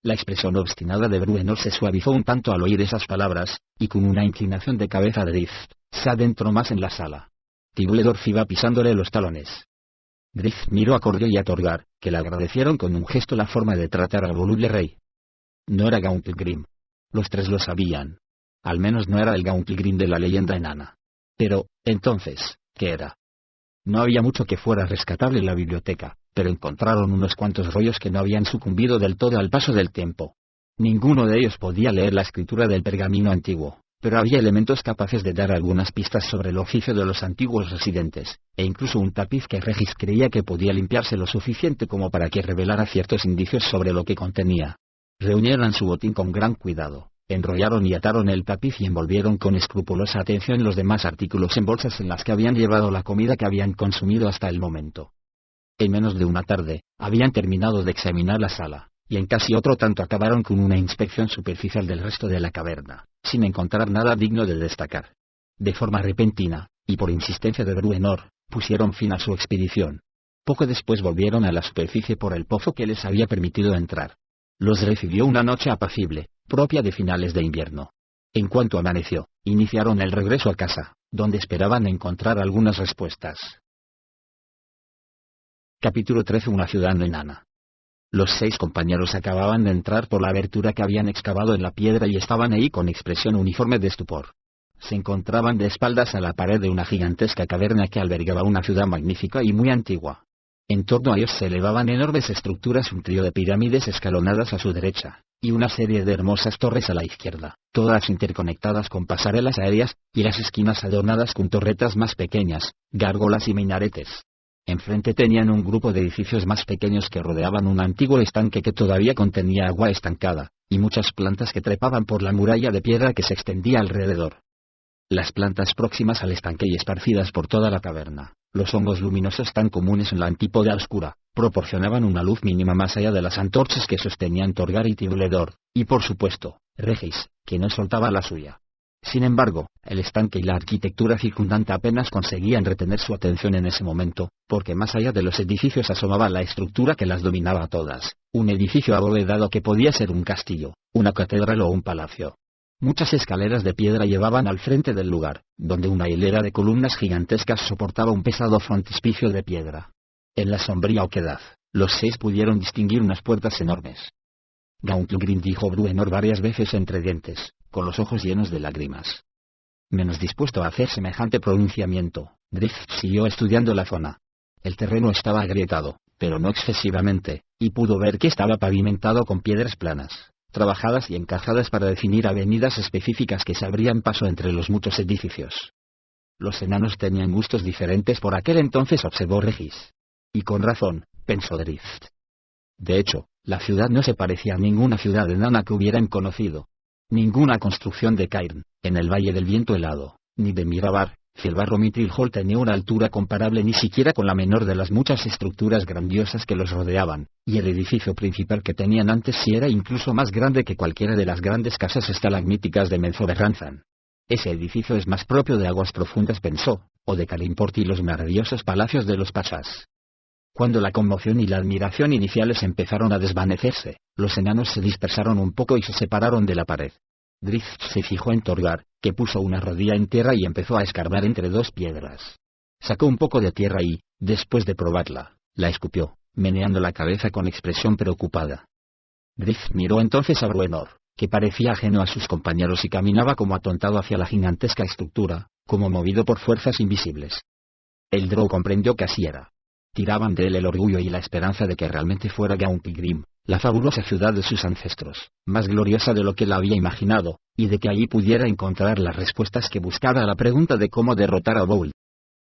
La expresión obstinada de Bruenor se suavizó un tanto al oír esas palabras, y con una inclinación de cabeza de Drizzt, se adentró más en la sala. Tibuledorf iba pisándole los talones. Drizzt miró a Cordio y a Torgar, que le agradecieron con un gesto la forma de tratar al voluble rey. No era Gauntlegrim. Los tres lo sabían. Al menos no era el Gauntlegrim de la leyenda enana. Pero, entonces, ¿qué era? No había mucho que fuera rescatable en la biblioteca, pero encontraron unos cuantos rollos que no habían sucumbido del todo al paso del tiempo. Ninguno de ellos podía leer la escritura del pergamino antiguo, pero había elementos capaces de dar algunas pistas sobre el oficio de los antiguos residentes, e incluso un tapiz que Regis creía que podía limpiarse lo suficiente como para que revelara ciertos indicios sobre lo que contenía. Reunieron su botín con gran cuidado, enrollaron y ataron el tapiz y envolvieron con escrupulosa atención los demás artículos en bolsas en las que habían llevado la comida que habían consumido hasta el momento. En menos de una tarde, habían terminado de examinar la sala, y en casi otro tanto acabaron con una inspección superficial del resto de la caverna, sin encontrar nada digno de destacar. De forma repentina, y por insistencia de Bruenor, pusieron fin a su expedición. Poco después volvieron a la superficie por el pozo que les había permitido entrar. Los recibió una noche apacible, propia de finales de invierno. En cuanto amaneció, iniciaron el regreso a casa, donde esperaban encontrar algunas respuestas. Capítulo 13. Una ciudad enana. Los 6 compañeros acababan de entrar por la abertura que habían excavado en la piedra y estaban ahí con expresión uniforme de estupor. Se encontraban de espaldas a la pared de una gigantesca caverna que albergaba una ciudad magnífica y muy antigua. En torno a ellos se elevaban enormes estructuras, un trío de pirámides escalonadas a su derecha, y una serie de hermosas torres a la izquierda, todas interconectadas con pasarelas aéreas, y las esquinas adornadas con torretas más pequeñas, gárgolas y minaretes. Enfrente tenían un grupo de edificios más pequeños que rodeaban un antiguo estanque que todavía contenía agua estancada, y muchas plantas que trepaban por la muralla de piedra que se extendía alrededor. Las plantas próximas al estanque y esparcidas por toda la caverna, los hongos luminosos tan comunes en la antípoda oscura, proporcionaban una luz mínima más allá de las antorchas que sostenían Torgar y Tibuledor, y por supuesto, Regis, que no soltaba la suya. Sin embargo, el estanque y la arquitectura circundante apenas conseguían retener su atención en ese momento, porque más allá de los edificios asomaba la estructura que las dominaba a todas, un edificio abovedado que podía ser un castillo, una catedral o un palacio. Muchas escaleras de piedra llevaban al frente del lugar, donde una hilera de columnas gigantescas soportaba un pesado frontispicio de piedra. En la sombría oquedad, los 6 pudieron distinguir unas puertas enormes. Gauntlegrim, dijo Bruenor varias veces entre dientes, con los ojos llenos de lágrimas. Menos dispuesto a hacer semejante pronunciamiento, Drizzt siguió estudiando la zona. El terreno estaba agrietado, pero no excesivamente, y pudo ver que estaba pavimentado con piedras planas, trabajadas y encajadas para definir avenidas específicas que se abrían paso entre los muchos edificios. Los enanos tenían gustos diferentes por aquel entonces, observó Regis. Y con razón, pensó Drift. De hecho, la ciudad no se parecía a ninguna ciudad enana que hubieran conocido. Ninguna construcción de Cairn, en el Valle del Viento Helado, ni de Mirabar, Filbarro Mithril Hall tenía una altura comparable ni siquiera con la menor de las muchas estructuras grandiosas que los rodeaban, y el edificio principal que tenían antes sí era incluso más grande que cualquiera de las grandes casas estalagmíticas de Menzoberranzan. Ese edificio es más propio de aguas profundas, pensó, o de Kalimport y los maravillosos palacios de los pachas. Cuando la conmoción y la admiración iniciales empezaron a desvanecerse, los enanos se dispersaron un poco y se separaron de la pared. Drift se fijó en Torgar, que puso una rodilla en tierra y empezó a escarbar entre dos piedras. Sacó un poco de tierra y, después de probarla, la escupió, meneando la cabeza con expresión preocupada. Drift miró entonces a Bruenor, que parecía ajeno a sus compañeros y caminaba como atontado hacia la gigantesca estructura, como movido por fuerzas invisibles. El Drow comprendió que así era. Tiraban de él el orgullo y la esperanza de que realmente fuera Gauntgrim, la fabulosa ciudad de sus ancestros, más gloriosa de lo que la había imaginado, y de que allí pudiera encontrar las respuestas que buscaba a la pregunta de cómo derrotar a Bowl.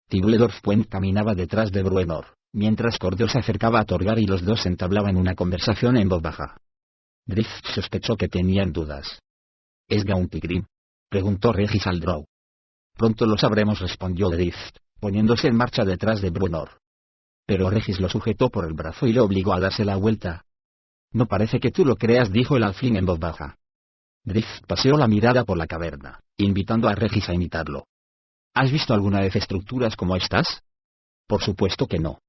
Tibledorf Puent caminaba detrás de Bruenor, mientras Cordio se acercaba a Torgar y los dos entablaban una conversación en voz baja. Drift sospechó que tenían dudas. ¿Es Gauntgrim?, preguntó Regis al Drow. Pronto lo sabremos, respondió Drift, poniéndose en marcha detrás de Bruenor. Pero Regis lo sujetó por el brazo y le obligó a darse la vuelta. No parece que tú lo creas, dijo el alfling en voz baja. Drift paseó la mirada por la caverna, invitando a Regis a imitarlo. ¿Has visto alguna vez estructuras como estas? Por supuesto que no.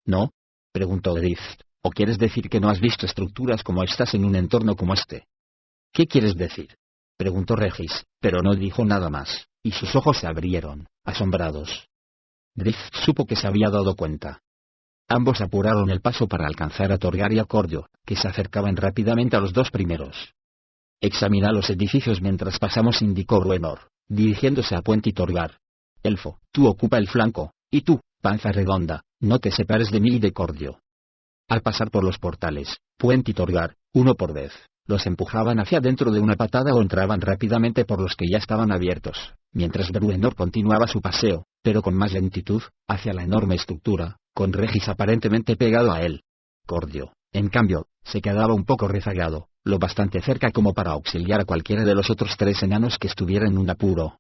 ¿No?, preguntó Drift. ¿O quieres decir que no has visto estructuras como estas en un entorno como este? ¿Qué quieres decir?, preguntó Regis, pero no dijo nada más, y sus ojos se abrieron, asombrados. Drift supo que se había dado cuenta. Ambos apuraron el paso para alcanzar a Torgar y a Cordio, que se acercaban rápidamente a los dos primeros. Examina los edificios mientras pasamos, indicó Bruenor, dirigiéndose a Puent y Torgar. Elfo, tú ocupa el flanco, y tú, Panza Redonda, no te separes de mí y de Cordio. Al pasar por los portales, Puent y Torgar, uno por vez, los empujaban hacia dentro de una patada o entraban rápidamente por los que ya estaban abiertos, mientras Bruenor continuaba su paseo, pero con más lentitud, hacia la enorme estructura, con Regis aparentemente pegado a él. Cordio, en cambio, se quedaba un poco rezagado, lo bastante cerca como para auxiliar a cualquiera de los otros tres enanos que estuvieran en un apuro.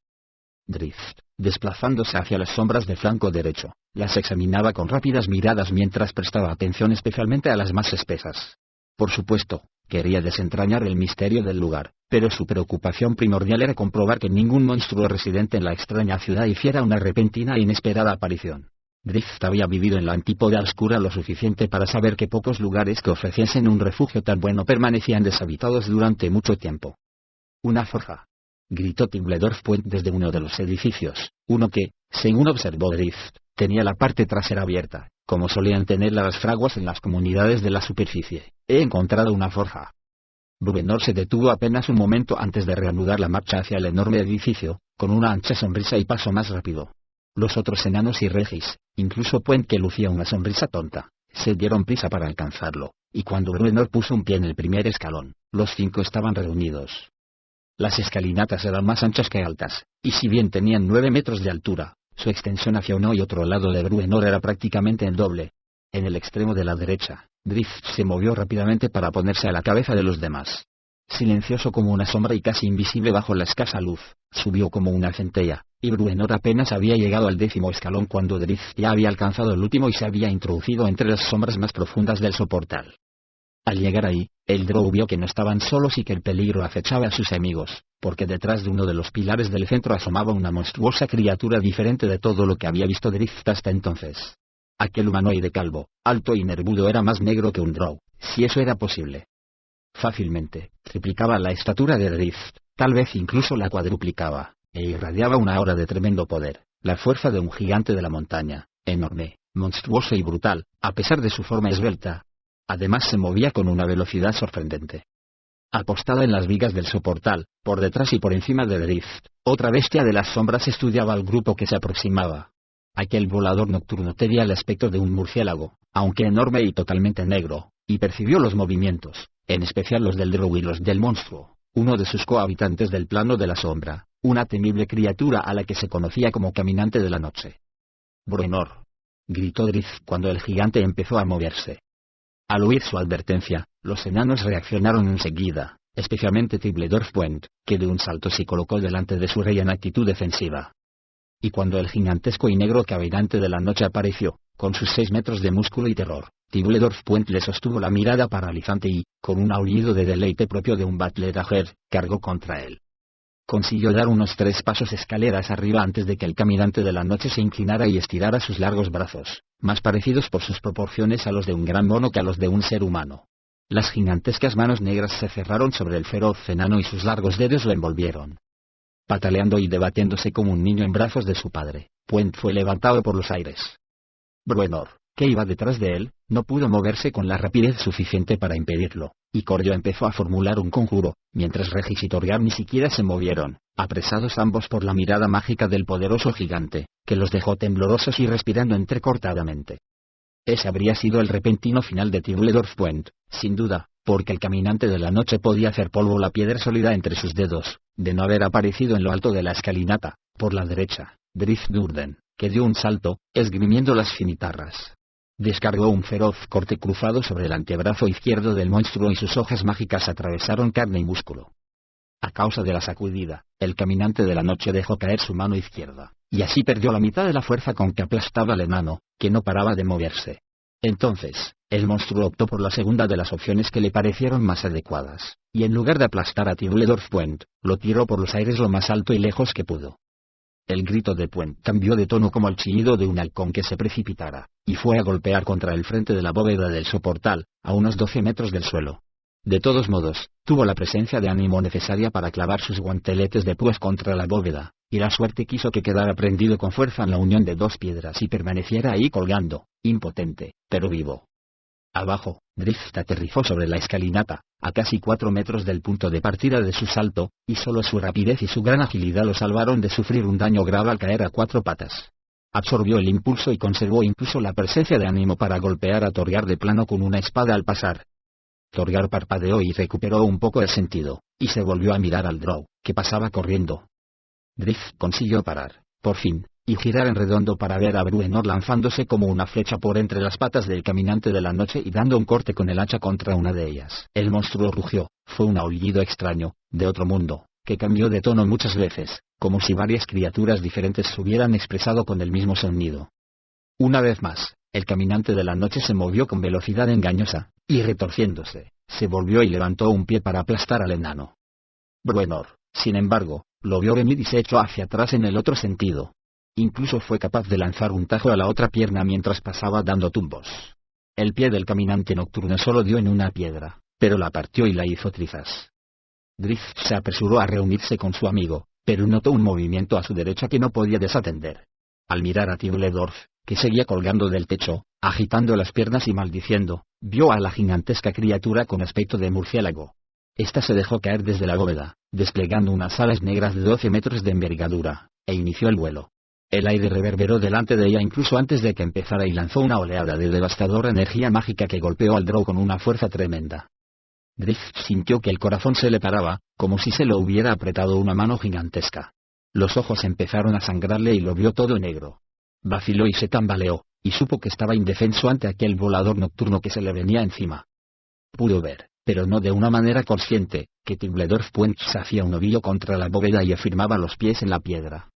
Drift, desplazándose hacia las sombras del flanco derecho, las examinaba con rápidas miradas mientras prestaba atención especialmente a las más espesas. Por supuesto, quería desentrañar el misterio del lugar, pero su preocupación primordial era comprobar que ningún monstruo residente en la extraña ciudad hiciera una repentina e inesperada aparición. Drift había vivido en la antípoda oscura lo suficiente para saber que pocos lugares que ofreciesen un refugio tan bueno permanecían deshabitados durante mucho tiempo. «Una forja», gritó Tibledorf Puent desde uno de los edificios, uno que, según observó Drift, tenía la parte trasera abierta, como solían tener las fraguas en las comunidades de la superficie. «He encontrado una forja». Bruenor se detuvo apenas un momento antes de reanudar la marcha hacia el enorme edificio, con una ancha sonrisa y paso más rápido. Los otros enanos y Regis, incluso Puent, que lucía una sonrisa tonta, se dieron prisa para alcanzarlo, y cuando Bruenor puso un pie en el primer escalón, los cinco estaban reunidos. Las escalinatas eran más anchas que altas, y si bien tenían 9 metros de altura, su extensión hacia uno y otro lado de Bruenor era prácticamente el doble. En el extremo de la derecha, Drift se movió rápidamente para ponerse a la cabeza de los demás. Silencioso como una sombra y casi invisible bajo la escasa luz, subió como una centella, y Bruenor apenas había llegado al 10º escalón cuando Drift ya había alcanzado el último y se había introducido entre las sombras más profundas del soportal. Al llegar ahí, el Drow vio que no estaban solos y que el peligro acechaba a sus amigos, porque detrás de uno de los pilares del centro asomaba una monstruosa criatura diferente de todo lo que había visto Drift hasta entonces. Aquel humanoide calvo, alto y nervudo era más negro que un Drow, si eso era posible. Fácilmente, triplicaba la estatura de Drift, tal vez incluso la cuadruplicaba, e irradiaba una aura de tremendo poder, la fuerza de un gigante de la montaña, enorme, monstruoso y brutal, a pesar de su forma esbelta. Además se movía con una velocidad sorprendente. Apostada en las vigas del soportal, por detrás y por encima de Drift, otra bestia de las sombras estudiaba al grupo que se aproximaba. Aquel volador nocturno tenía el aspecto de un murciélago, aunque enorme y totalmente negro, y percibió los movimientos, en especial los del Drow y los del monstruo, uno de sus cohabitantes del plano de la sombra, una temible criatura a la que se conocía como Caminante de la Noche. «Bruenor», gritó Drizzt cuando el gigante empezó a moverse. Al oír su advertencia, los enanos reaccionaron enseguida, especialmente Tibbledorf-Pwent, que de un salto se colocó delante de su rey en actitud defensiva. Y cuando el gigantesco y negro Caminante de la Noche apareció, con sus 6 metros de músculo y terror, Tibbledorf-Pwent le sostuvo la mirada paralizante y, con un aullido de deleite propio de un Battledagger, cargó contra él. Consiguió dar unos 3 pasos escaleras arriba antes de que el Caminante de la Noche se inclinara y estirara sus largos brazos, más parecidos por sus proporciones a los de un gran mono que a los de un ser humano. Las gigantescas manos negras se cerraron sobre el feroz enano y sus largos dedos lo envolvieron. Pataleando y debatiéndose como un niño en brazos de su padre, Pwent fue levantado por los aires. Bruenor, que iba detrás de él, no pudo moverse con la rapidez suficiente para impedirlo, y Cordio empezó a formular un conjuro, mientras Regis y Torgar ni siquiera se movieron, apresados ambos por la mirada mágica del poderoso gigante, que los dejó temblorosos y respirando entrecortadamente. Ese habría sido el repentino final de Tibbledorf-Pwent, sin duda, porque el Caminante de la Noche podía hacer polvo la piedra sólida entre sus dedos, de no haber aparecido en lo alto de la escalinata, por la derecha, Drizzt Do'Urden, que dio un salto, esgrimiendo las cimitarras. Descargó un feroz corte cruzado sobre el antebrazo izquierdo del monstruo y sus hojas mágicas atravesaron carne y músculo. A causa de la sacudida, el Caminante de la Noche dejó caer su mano izquierda, y así perdió la mitad de la fuerza con que aplastaba al enano, que no paraba de moverse. Entonces, el monstruo optó por la segunda de las opciones que le parecieron más adecuadas, y en lugar de aplastar a Tibbledorf-Pwent, lo tiró por los aires lo más alto y lejos que pudo. El grito de Pwent cambió de tono como el chillido de un halcón que se precipitara, y fue a golpear contra el frente de la bóveda del soportal, a unos 12 metros del suelo. De todos modos, tuvo la presencia de ánimo necesaria para clavar sus guanteletes de púas contra la bóveda, y la suerte quiso que quedara prendido con fuerza en la unión de 2 piedras y permaneciera ahí colgando, impotente, pero vivo. Abajo, Drizzt aterrizó sobre la escalinata, a casi 4 metros del punto de partida de su salto, y solo su rapidez y su gran agilidad lo salvaron de sufrir un daño grave al caer a 4 patas. Absorbió el impulso y conservó incluso la presencia de ánimo para golpear a Torgar de plano con una espada al pasar. Torgar parpadeó y recuperó un poco el sentido, y se volvió a mirar al Drow, que pasaba corriendo. Drizzt consiguió parar, por fin, y girar en redondo para ver a Bruenor lanzándose como una flecha por entre las patas del Caminante de la Noche y dando un corte con el hacha contra una de ellas. El monstruo rugió, fue un aullido extraño, de otro mundo, que cambió de tono muchas veces, como si varias criaturas diferentes se hubieran expresado con el mismo sonido. Una vez más, el Caminante de la Noche se movió con velocidad engañosa, y retorciéndose, se volvió y levantó un pie para aplastar al enano. Bruenor, sin embargo, lo vio venir y se echó hacia atrás en el otro sentido. Incluso fue capaz de lanzar un tajo a la otra pierna mientras pasaba dando tumbos. El pie del Caminante nocturno solo dio en una piedra, pero la partió y la hizo trizas. Drizzt se apresuró a reunirse con su amigo, pero notó un movimiento a su derecha que no podía desatender. Al mirar a Tibbledorf, que seguía colgando del techo, agitando las piernas y maldiciendo, vio a la gigantesca criatura con aspecto de murciélago. Esta se dejó caer desde la bóveda, desplegando unas alas negras de 12 metros de envergadura, e inició el vuelo. El aire reverberó delante de ella incluso antes de que empezara y lanzó una oleada de devastadora energía mágica que golpeó al Drow con una fuerza tremenda. Drizzt sintió que el corazón se le paraba, como si se lo hubiera apretado una mano gigantesca. Los ojos empezaron a sangrarle y lo vio todo negro. Vaciló y se tambaleó, y supo que estaba indefenso ante aquel volador nocturno que se le venía encima. Pudo ver, pero no de una manera consciente, que Tibbledorf-Pwent se hacía un ovillo contra la bóveda y afirmaba los pies en la piedra.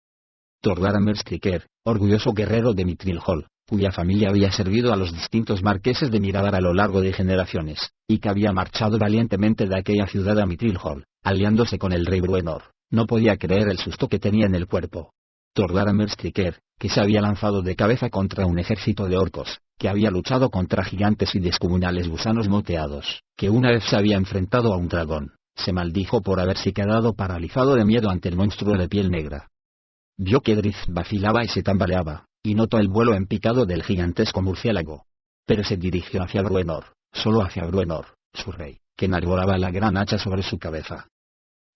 Torgar Amerstriker, orgulloso guerrero de Mithril Hall, cuya familia había servido a los distintos marqueses de Miradar a lo largo de generaciones, y que había marchado valientemente de aquella ciudad a Mithril Hall, aliándose con el rey Bruenor, no podía creer el susto que tenía en el cuerpo. Torgar Amerstriker, que se había lanzado de cabeza contra un ejército de orcos, que había luchado contra gigantes y descomunales gusanos moteados, que una vez se había enfrentado a un dragón, se maldijo por haberse quedado paralizado de miedo ante el monstruo de piel negra. Vio que Drizzt vacilaba y se tambaleaba, y notó el vuelo en picado del gigantesco murciélago. Pero se dirigió hacia Bruenor, solo hacia Bruenor, su rey, que enarbolaba la gran hacha sobre su cabeza.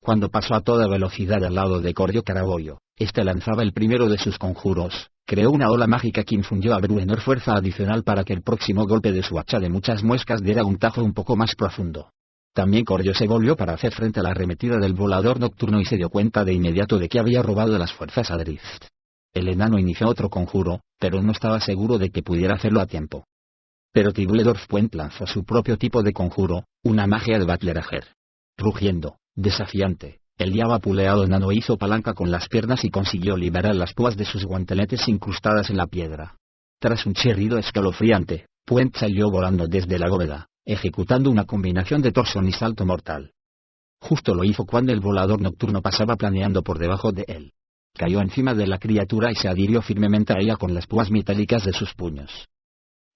Cuando pasó a toda velocidad al lado de Cordio Carabollo, Este lanzaba el primero de sus conjuros, creó una ola mágica que infundió a Bruenor fuerza adicional para que el próximo golpe de su hacha de muchas muescas diera un tajo un poco más profundo. También Cordio se volvió para hacer frente a la arremetida del volador nocturno y se dio cuenta de inmediato de que había robado las fuerzas a Drift. El enano inició otro conjuro, pero no estaba seguro de que pudiera hacerlo a tiempo. Pero Tibuledorf Puent lanzó su propio tipo de conjuro, una magia de Battlerhager. Rugiendo, desafiante, el ya vapuleado enano hizo palanca con las piernas y consiguió liberar las púas de sus guanteletes incrustadas en la piedra. Tras un chirrido escalofriante, Puent salió volando desde la bóveda, ejecutando una combinación de torsión y salto mortal. Justo lo hizo cuando el volador nocturno pasaba planeando por debajo de él. Cayó encima de la criatura y se adhirió firmemente a ella con las púas metálicas de sus puños.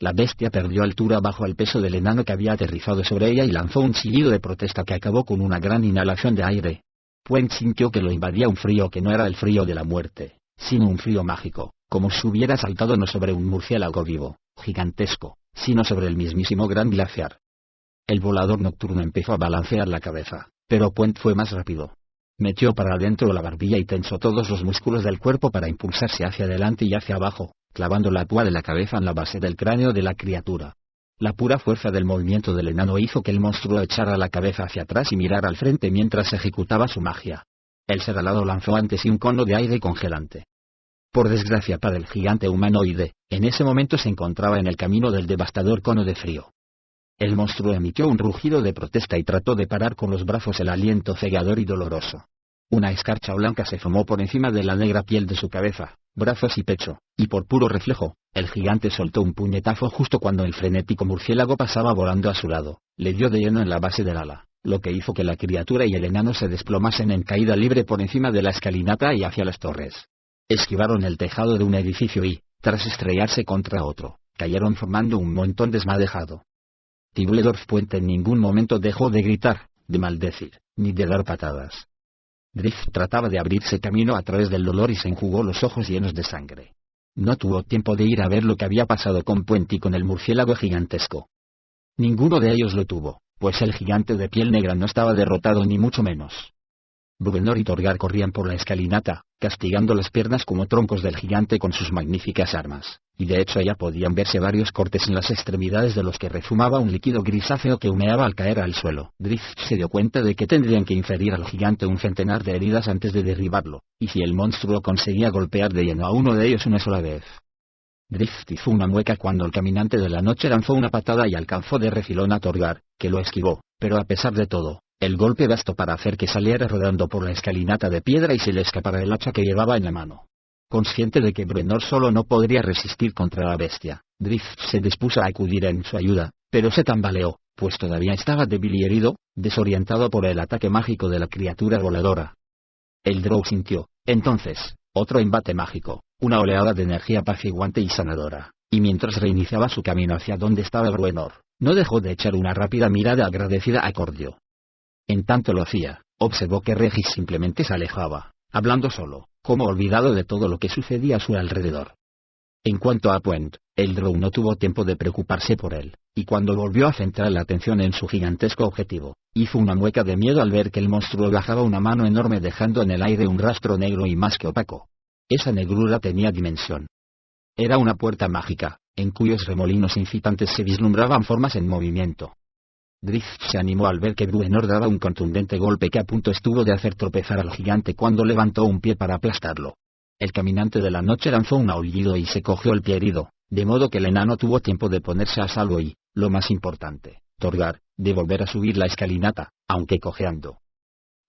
La bestia perdió altura bajo el peso del enano que había aterrizado sobre ella y lanzó un chillido de protesta que acabó con una gran inhalación de aire. Puent sintió que lo invadía un frío que no era el frío de la muerte, sino un frío mágico, como si hubiera saltado no sobre un murciélago vivo, gigantesco, sino sobre el mismísimo gran glaciar. El volador nocturno empezó a balancear la cabeza, pero Puent fue más rápido. Metió para adentro la barbilla y tensó todos los músculos del cuerpo para impulsarse hacia adelante y hacia abajo, clavando la púa de la cabeza en la base del cráneo de la criatura. La pura fuerza del movimiento del enano hizo que el monstruo echara la cabeza hacia atrás y mirara al frente mientras ejecutaba su magia. El ser alado lanzó ante sí un cono de aire congelante. Por desgracia para el gigante humanoide, en ese momento se encontraba en el camino del devastador cono de frío. El monstruo emitió un rugido de protesta y trató de parar con los brazos el aliento cegador y doloroso. Una escarcha blanca se formó por encima de la negra piel de su cabeza, brazos y pecho, y por puro reflejo, el gigante soltó un puñetazo justo cuando el frenético murciélago pasaba volando a su lado, le dio de lleno en la base del ala, lo que hizo que la criatura y el enano se desplomasen en caída libre por encima de la escalinata y hacia las torres. Esquivaron el tejado de un edificio y, tras estrellarse contra otro, cayeron formando un montón desmadejado. Tibuledorf Puent en ningún momento dejó de gritar, de maldecir, ni de dar patadas. Drift trataba de abrirse camino a través del dolor y se enjugó los ojos llenos de sangre. No tuvo tiempo de ir a ver lo que había pasado con Puent y con el murciélago gigantesco. Ninguno de ellos lo tuvo, pues el gigante de piel negra no estaba derrotado ni mucho menos. Bruenor y Torgar corrían por la escalinata, castigando las piernas como troncos del gigante con sus magníficas armas, y de hecho ya podían verse varios cortes en las extremidades de los que rezumaba un líquido grisáceo que humeaba al caer al suelo. Drift se dio cuenta de que tendrían que inferir al gigante un centenar de heridas antes de derribarlo, y si el monstruo conseguía golpear de lleno a uno de ellos una sola vez. Drift hizo una mueca cuando el caminante de la noche lanzó una patada y alcanzó de refilón a Torgar, que lo esquivó, pero a pesar de todo, el golpe bastó para hacer que saliera rodando por la escalinata de piedra y se le escapara el hacha que llevaba en la mano. Consciente de que Bruenor solo no podría resistir contra la bestia, Drift se dispuso a acudir en su ayuda, pero se tambaleó, pues todavía estaba débil y herido, desorientado por el ataque mágico de la criatura voladora. El Drow sintió, entonces, otro embate mágico, una oleada de energía apaciguante y sanadora, y mientras reiniciaba su camino hacia donde estaba Bruenor, no dejó de echar una rápida mirada agradecida a Cordio. En tanto lo hacía, observó que Regis simplemente se alejaba, hablando solo, como olvidado de todo lo que sucedía a su alrededor. En cuanto a Puent, el Drow no tuvo tiempo de preocuparse por él, y cuando volvió a centrar la atención en su gigantesco objetivo, hizo una mueca de miedo al ver que el monstruo bajaba una mano enorme dejando en el aire un rastro negro y más que opaco. Esa negrura tenía dimensión. Era una puerta mágica, en cuyos remolinos incitantes se vislumbraban formas en movimiento. Drift se animó al ver que Bruenor daba un contundente golpe que a punto estuvo de hacer tropezar al gigante cuando levantó un pie para aplastarlo. El caminante de la noche lanzó un aullido y se cogió el pie herido, de modo que el enano tuvo tiempo de ponerse a salvo y, lo más importante, Torgar, de volver a subir la escalinata, aunque cojeando.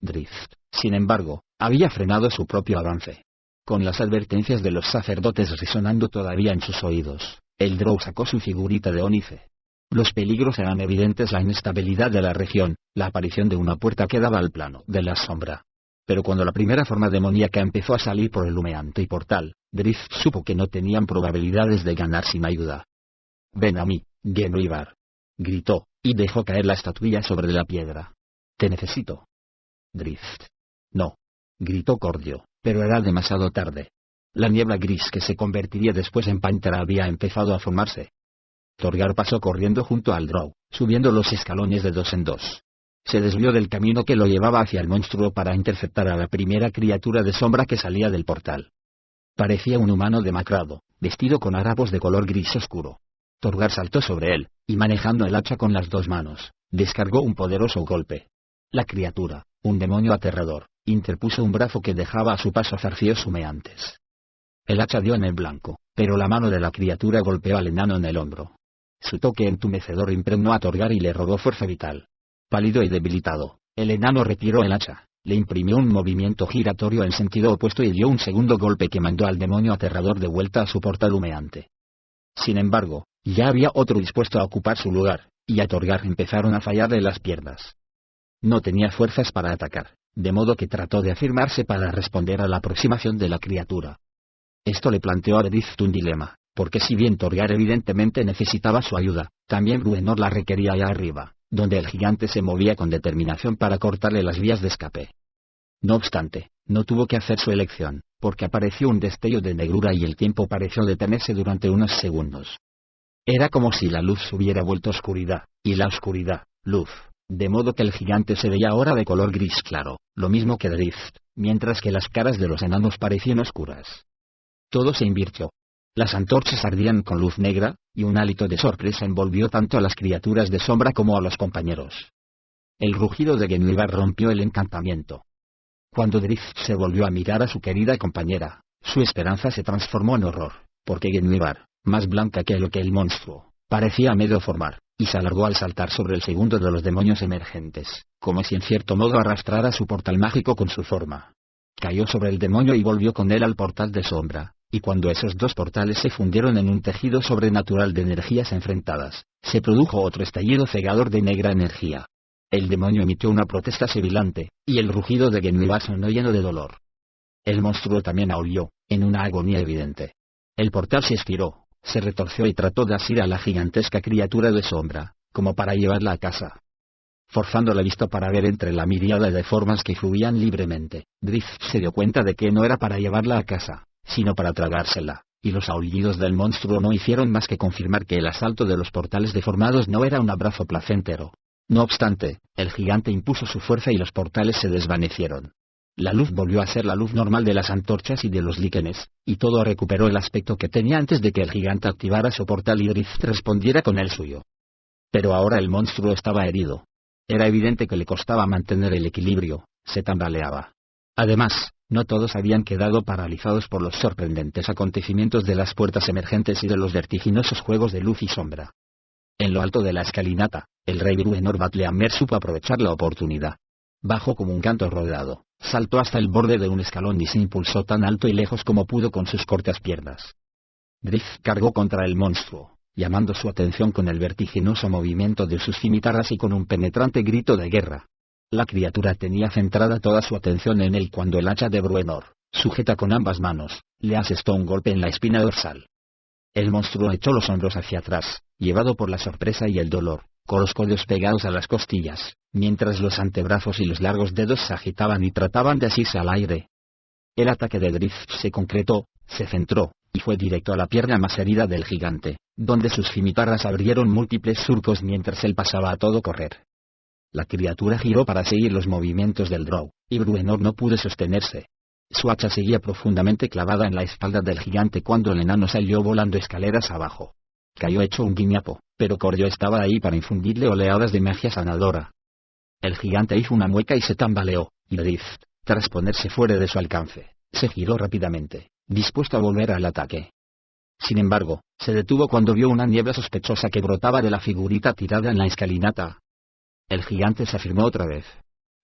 Drift, sin embargo, había frenado su propio avance. Con las advertencias de los sacerdotes resonando todavía en sus oídos, el Drow sacó su figurita de ónice. Los peligros eran evidentes: la inestabilidad de la región, la aparición de una puerta que daba al plano de la sombra. Pero cuando la primera forma demoníaca empezó a salir por el humeante portal, Drift supo que no tenían probabilidades de ganar sin ayuda. «Ven a mí, Genrivar», gritó, y dejó caer la estatuilla sobre la piedra. «Te necesito». Drift. «No», gritó Cordio, pero era demasiado tarde. La niebla gris que se convertiría después en pantera había empezado a formarse. Torgar pasó corriendo junto al Drow, subiendo los escalones de dos en dos. Se desvió del camino que lo llevaba hacia el monstruo para interceptar a la primera criatura de sombra que salía del portal. Parecía un humano demacrado, vestido con harapos de color gris oscuro. Torgar saltó sobre él, y manejando el hacha con las dos manos, descargó un poderoso golpe. La criatura, un demonio aterrador, interpuso un brazo que dejaba a su paso zarcillos humeantes. El hacha dio en el blanco, pero la mano de la criatura golpeó al enano en el hombro. Su toque entumecedor impregnó a Torgar y le robó fuerza vital. Pálido y debilitado, el enano retiró el hacha, le imprimió un movimiento giratorio en sentido opuesto y dio un segundo golpe que mandó al demonio aterrador de vuelta a su portal humeante. Sin embargo, ya había otro dispuesto a ocupar su lugar, y a Torgar empezaron a fallarle las piernas. No tenía fuerzas para atacar, de modo que trató de afirmarse para responder a la aproximación de la criatura. Esto le planteó a Drizzt un dilema, porque si bien Torgar evidentemente necesitaba su ayuda, también Bruenor la requería allá arriba, donde el gigante se movía con determinación para cortarle las vías de escape. No obstante, no tuvo que hacer su elección, porque apareció un destello de negrura y el tiempo pareció detenerse durante unos segundos. Era como si la luz se hubiera vuelto oscuridad, y la oscuridad, luz, de modo que el gigante se veía ahora de color gris claro, lo mismo que Drizzt, mientras que las caras de los enanos parecían oscuras. Todo se invirtió. Las antorchas ardían con luz negra, y un hálito de sorpresa envolvió tanto a las criaturas de sombra como a los compañeros. El rugido de Guenhwyvar rompió el encantamiento. Cuando Drizzt se volvió a mirar a su querida compañera, su esperanza se transformó en horror, porque Guenhwyvar, más blanca que el monstruo, parecía a medio formar, y se alargó al saltar sobre el segundo de los demonios emergentes, como si en cierto modo arrastrara su portal mágico con su forma. Cayó sobre el demonio y volvió con él al portal de sombra, y cuando esos dos portales se fundieron en un tejido sobrenatural de energías enfrentadas, se produjo otro estallido cegador de negra energía. El demonio emitió una protesta sibilante, y el rugido de Guenhwyvar sonó lleno de dolor. El monstruo también aulló, en una agonía evidente. El portal se estiró, se retorció y trató de asir a la gigantesca criatura de sombra, como para llevarla a casa. Forzando la vista para ver entre la miríada de formas que fluían libremente, Drizzt se dio cuenta de que no era para llevarla a casa, sino para tragársela, y los aullidos del monstruo no hicieron más que confirmar que el asalto de los portales deformados no era un abrazo placentero. No obstante, el gigante impuso su fuerza y los portales se desvanecieron. La luz volvió a ser la luz normal de las antorchas y de los líquenes, y todo recuperó el aspecto que tenía antes de que el gigante activara su portal y Drizzt respondiera con el suyo. Pero ahora el monstruo estaba herido. Era evidente que le costaba mantener el equilibrio, se tambaleaba. Además, no todos habían quedado paralizados por los sorprendentes acontecimientos de las puertas emergentes y de los vertiginosos juegos de luz y sombra. En lo alto de la escalinata, el rey Bruenor Batleamer supo aprovechar la oportunidad. Bajó como un canto rodado, saltó hasta el borde de un escalón y se impulsó tan alto y lejos como pudo con sus cortas piernas. Drizzt cargó contra el monstruo, llamando su atención con el vertiginoso movimiento de sus cimitarras y con un penetrante grito de guerra. La criatura tenía centrada toda su atención en él cuando el hacha de Bruenor, sujeta con ambas manos, le asestó un golpe en la espina dorsal. El monstruo echó los hombros hacia atrás, llevado por la sorpresa y el dolor, con los codos pegados a las costillas, mientras los antebrazos y los largos dedos se agitaban y trataban de asirse al aire. El ataque de Drizzt se concretó, se centró, y fue directo a la pierna más herida del gigante, donde sus cimitarras abrieron múltiples surcos mientras él pasaba a todo correr. La criatura giró para seguir los movimientos del Drow, y Bruenor no pudo sostenerse. Su hacha seguía profundamente clavada en la espalda del gigante cuando el enano salió volando escaleras abajo. Cayó hecho un guiñapo, pero Cordio estaba ahí para infundirle oleadas de magia sanadora. El gigante hizo una mueca y se tambaleó, y Drizzt, tras ponerse fuera de su alcance, se giró rápidamente, dispuesto a volver al ataque. Sin embargo, se detuvo cuando vio una niebla sospechosa que brotaba de la figurita tirada en la escalinata. El gigante se afirmó otra vez.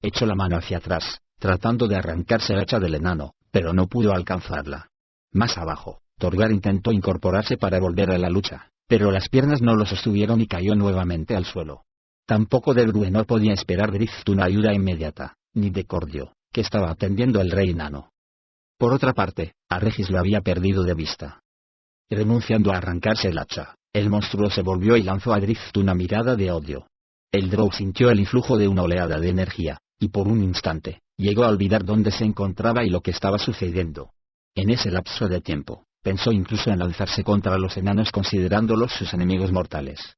Echó la mano hacia atrás, tratando de arrancarse el hacha del enano, pero no pudo alcanzarla. Más abajo, Torgar intentó incorporarse para volver a la lucha, pero las piernas no lo sostuvieron y cayó nuevamente al suelo. Tampoco de Bruenor podía esperar Drizzt una ayuda inmediata, ni de Cordio, que estaba atendiendo al rey enano. Por otra parte, a Regis lo había perdido de vista. Renunciando a arrancarse el hacha, el monstruo se volvió y lanzó a Drizzt una mirada de odio. El Drow sintió el influjo de una oleada de energía, y por un instante, llegó a olvidar dónde se encontraba y lo que estaba sucediendo. En ese lapso de tiempo, pensó incluso en lanzarse contra los enanos considerándolos sus enemigos mortales.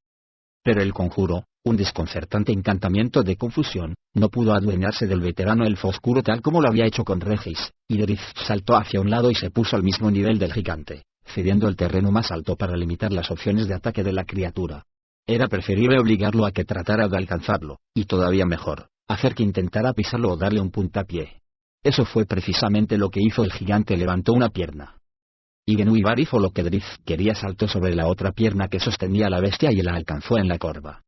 Pero el conjuro, Un desconcertante encantamiento de confusión, no pudo adueñarse del veterano elfo oscuro tal como lo había hecho con Regis, y Drift saltó hacia un lado y se puso al mismo nivel del gigante, cediendo el terreno más alto para limitar las opciones de ataque de la criatura. Era preferible obligarlo a que tratara de alcanzarlo, y todavía mejor, hacer que intentara pisarlo o darle un puntapié. Eso fue precisamente lo que hizo el gigante. Levantó una pierna. Y Genuibar hizo lo que Drift quería, saltó sobre la otra pierna que sostenía a la bestia y la alcanzó en la corva.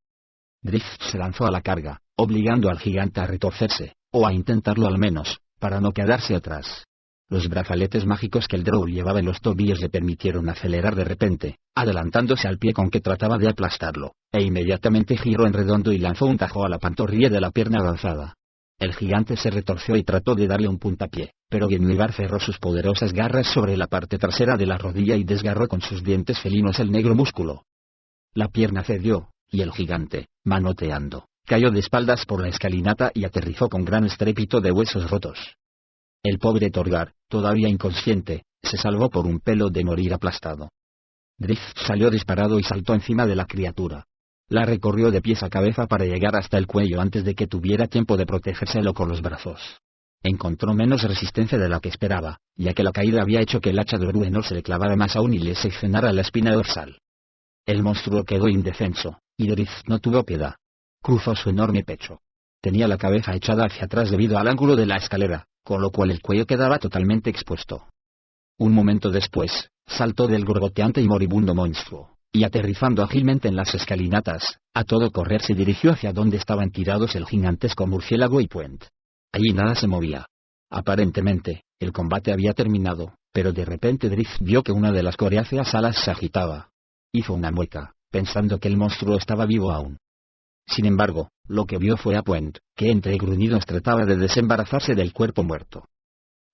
Drift se lanzó a la carga, obligando al gigante a retorcerse, o a intentarlo al menos, para no quedarse atrás. Los brazaletes mágicos que el Drow llevaba en los tobillos le permitieron acelerar de repente, adelantándose al pie con que trataba de aplastarlo, e inmediatamente giró en redondo y lanzó un tajo a la pantorrilla de la pierna avanzada. El gigante se retorció y trató de darle un puntapié, pero Genuibar cerró sus poderosas garras sobre la parte trasera de la rodilla y desgarró con sus dientes felinos el negro músculo. La pierna cedió, y el gigante, manoteando, cayó de espaldas por la escalinata y aterrizó con gran estrépito de huesos rotos. El pobre Torgar, todavía inconsciente, se salvó por un pelo de morir aplastado. Drift salió disparado y saltó encima de la criatura. La recorrió de pies a cabeza para llegar hasta el cuello antes de que tuviera tiempo de protegérselo con los brazos. Encontró menos resistencia de la que esperaba, ya que la caída había hecho que el hacha de Bruenor se le clavara más aún y le seccionara la espina dorsal. El monstruo quedó indefenso, y Drift no tuvo piedad. Cruzó su enorme pecho. Tenía la cabeza echada hacia atrás debido al ángulo de la escalera, con lo cual el cuello quedaba totalmente expuesto. Un momento después, saltó del gorgoteante y moribundo monstruo, y aterrizando ágilmente en las escalinatas, a todo correr se dirigió hacia donde estaban tirados el gigantesco murciélago y Puent. Allí nada se movía. Aparentemente, el combate había terminado, pero de repente Drift vio que una de las coriáceas alas se agitaba. Hizo una mueca, pensando que el monstruo estaba vivo aún. Sin embargo, lo que vio fue a Puent, que entre gruñidos trataba de desembarazarse del cuerpo muerto.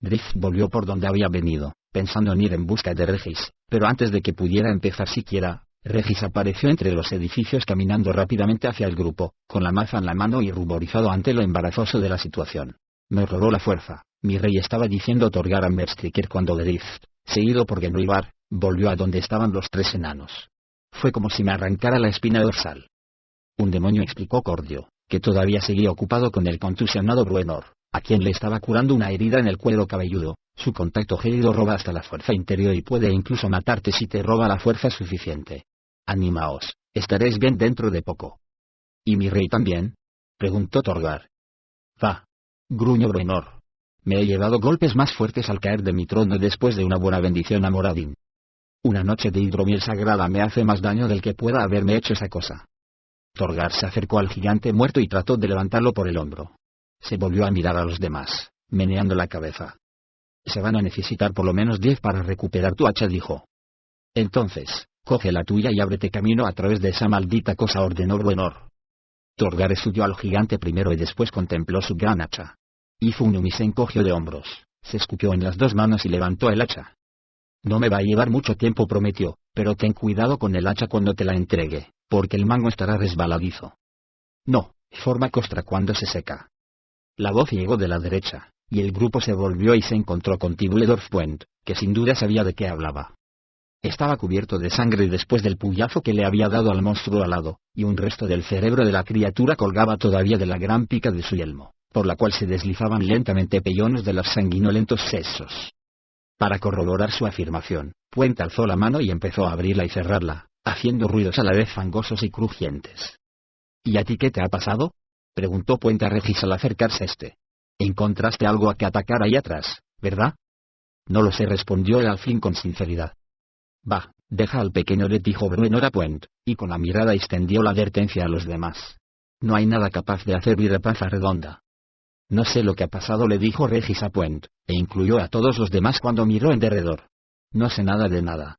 Drift volvió por donde había venido, pensando en ir en busca de Regis, pero antes de que pudiera empezar siquiera, Regis apareció entre los edificios caminando rápidamente hacia el grupo, con la maza en la mano y ruborizado ante lo embarazoso de la situación. Me robó la fuerza, mi rey, estaba diciendo Torgar a Merstriker cuando Drift, seguido por Genuibar, volvió a donde estaban los tres enanos. Fue como si me arrancara la espina dorsal. Un demonio, explicó Cordio, que todavía seguía ocupado con el contusionado Bruenor, a quien le estaba curando una herida en el cuero cabelludo. Su contacto gélido roba hasta la fuerza interior y puede incluso matarte si te roba la fuerza suficiente. Animaos, estaréis bien dentro de poco. ¿Y mi rey también?, preguntó Torgar. Va, gruñó Bruenor. Me he llevado golpes más fuertes al caer de mi trono después de una buena bendición a Moradin. Una noche de hidromiel sagrada me hace más daño del que pueda haberme hecho esa cosa. Torgar se acercó al gigante muerto y trató de levantarlo por el hombro. Se volvió a mirar a los demás, meneando la cabeza. Se van a necesitar por lo menos 10 para recuperar tu hacha, dijo. Entonces, coge la tuya y ábrete camino a través de esa maldita cosa, ordenó Bruenor. Torgar estudió al gigante primero y después contempló su gran hacha. Hizo un y se encogió de hombros, se escupió en las dos manos y levantó el hacha. No me va a llevar mucho tiempo, prometió, pero ten cuidado con el hacha cuando te la entregue, porque el mango estará resbaladizo. No, forma costra cuando se seca. La voz llegó de la derecha, y el grupo se volvió y se encontró con Tibuledorf Puent, que sin duda sabía de qué hablaba. Estaba cubierto de sangre después del puyazo que le había dado al monstruo alado, y un resto del cerebro de la criatura colgaba todavía de la gran pica de su yelmo, por la cual se deslizaban lentamente pellones de los sanguinolentos sesos. Para corroborar su afirmación, Puent alzó la mano y empezó a abrirla y cerrarla, haciendo ruidos a la vez fangosos y crujientes. ¿Y a ti qué te ha pasado?, preguntó Puent a Regis al acercarse a este. Encontraste algo a que atacar ahí atrás, ¿verdad? No lo sé, respondió el alfín con sinceridad. Va, deja al pequeño, le dijo Bruenor a Puent, y con la mirada extendió la advertencia a los demás. No hay nada capaz de hacer vida panza redonda. No sé lo que ha pasado, le dijo Regis a Puent, e incluyó a todos los demás cuando miró en derredor. No sé nada de nada.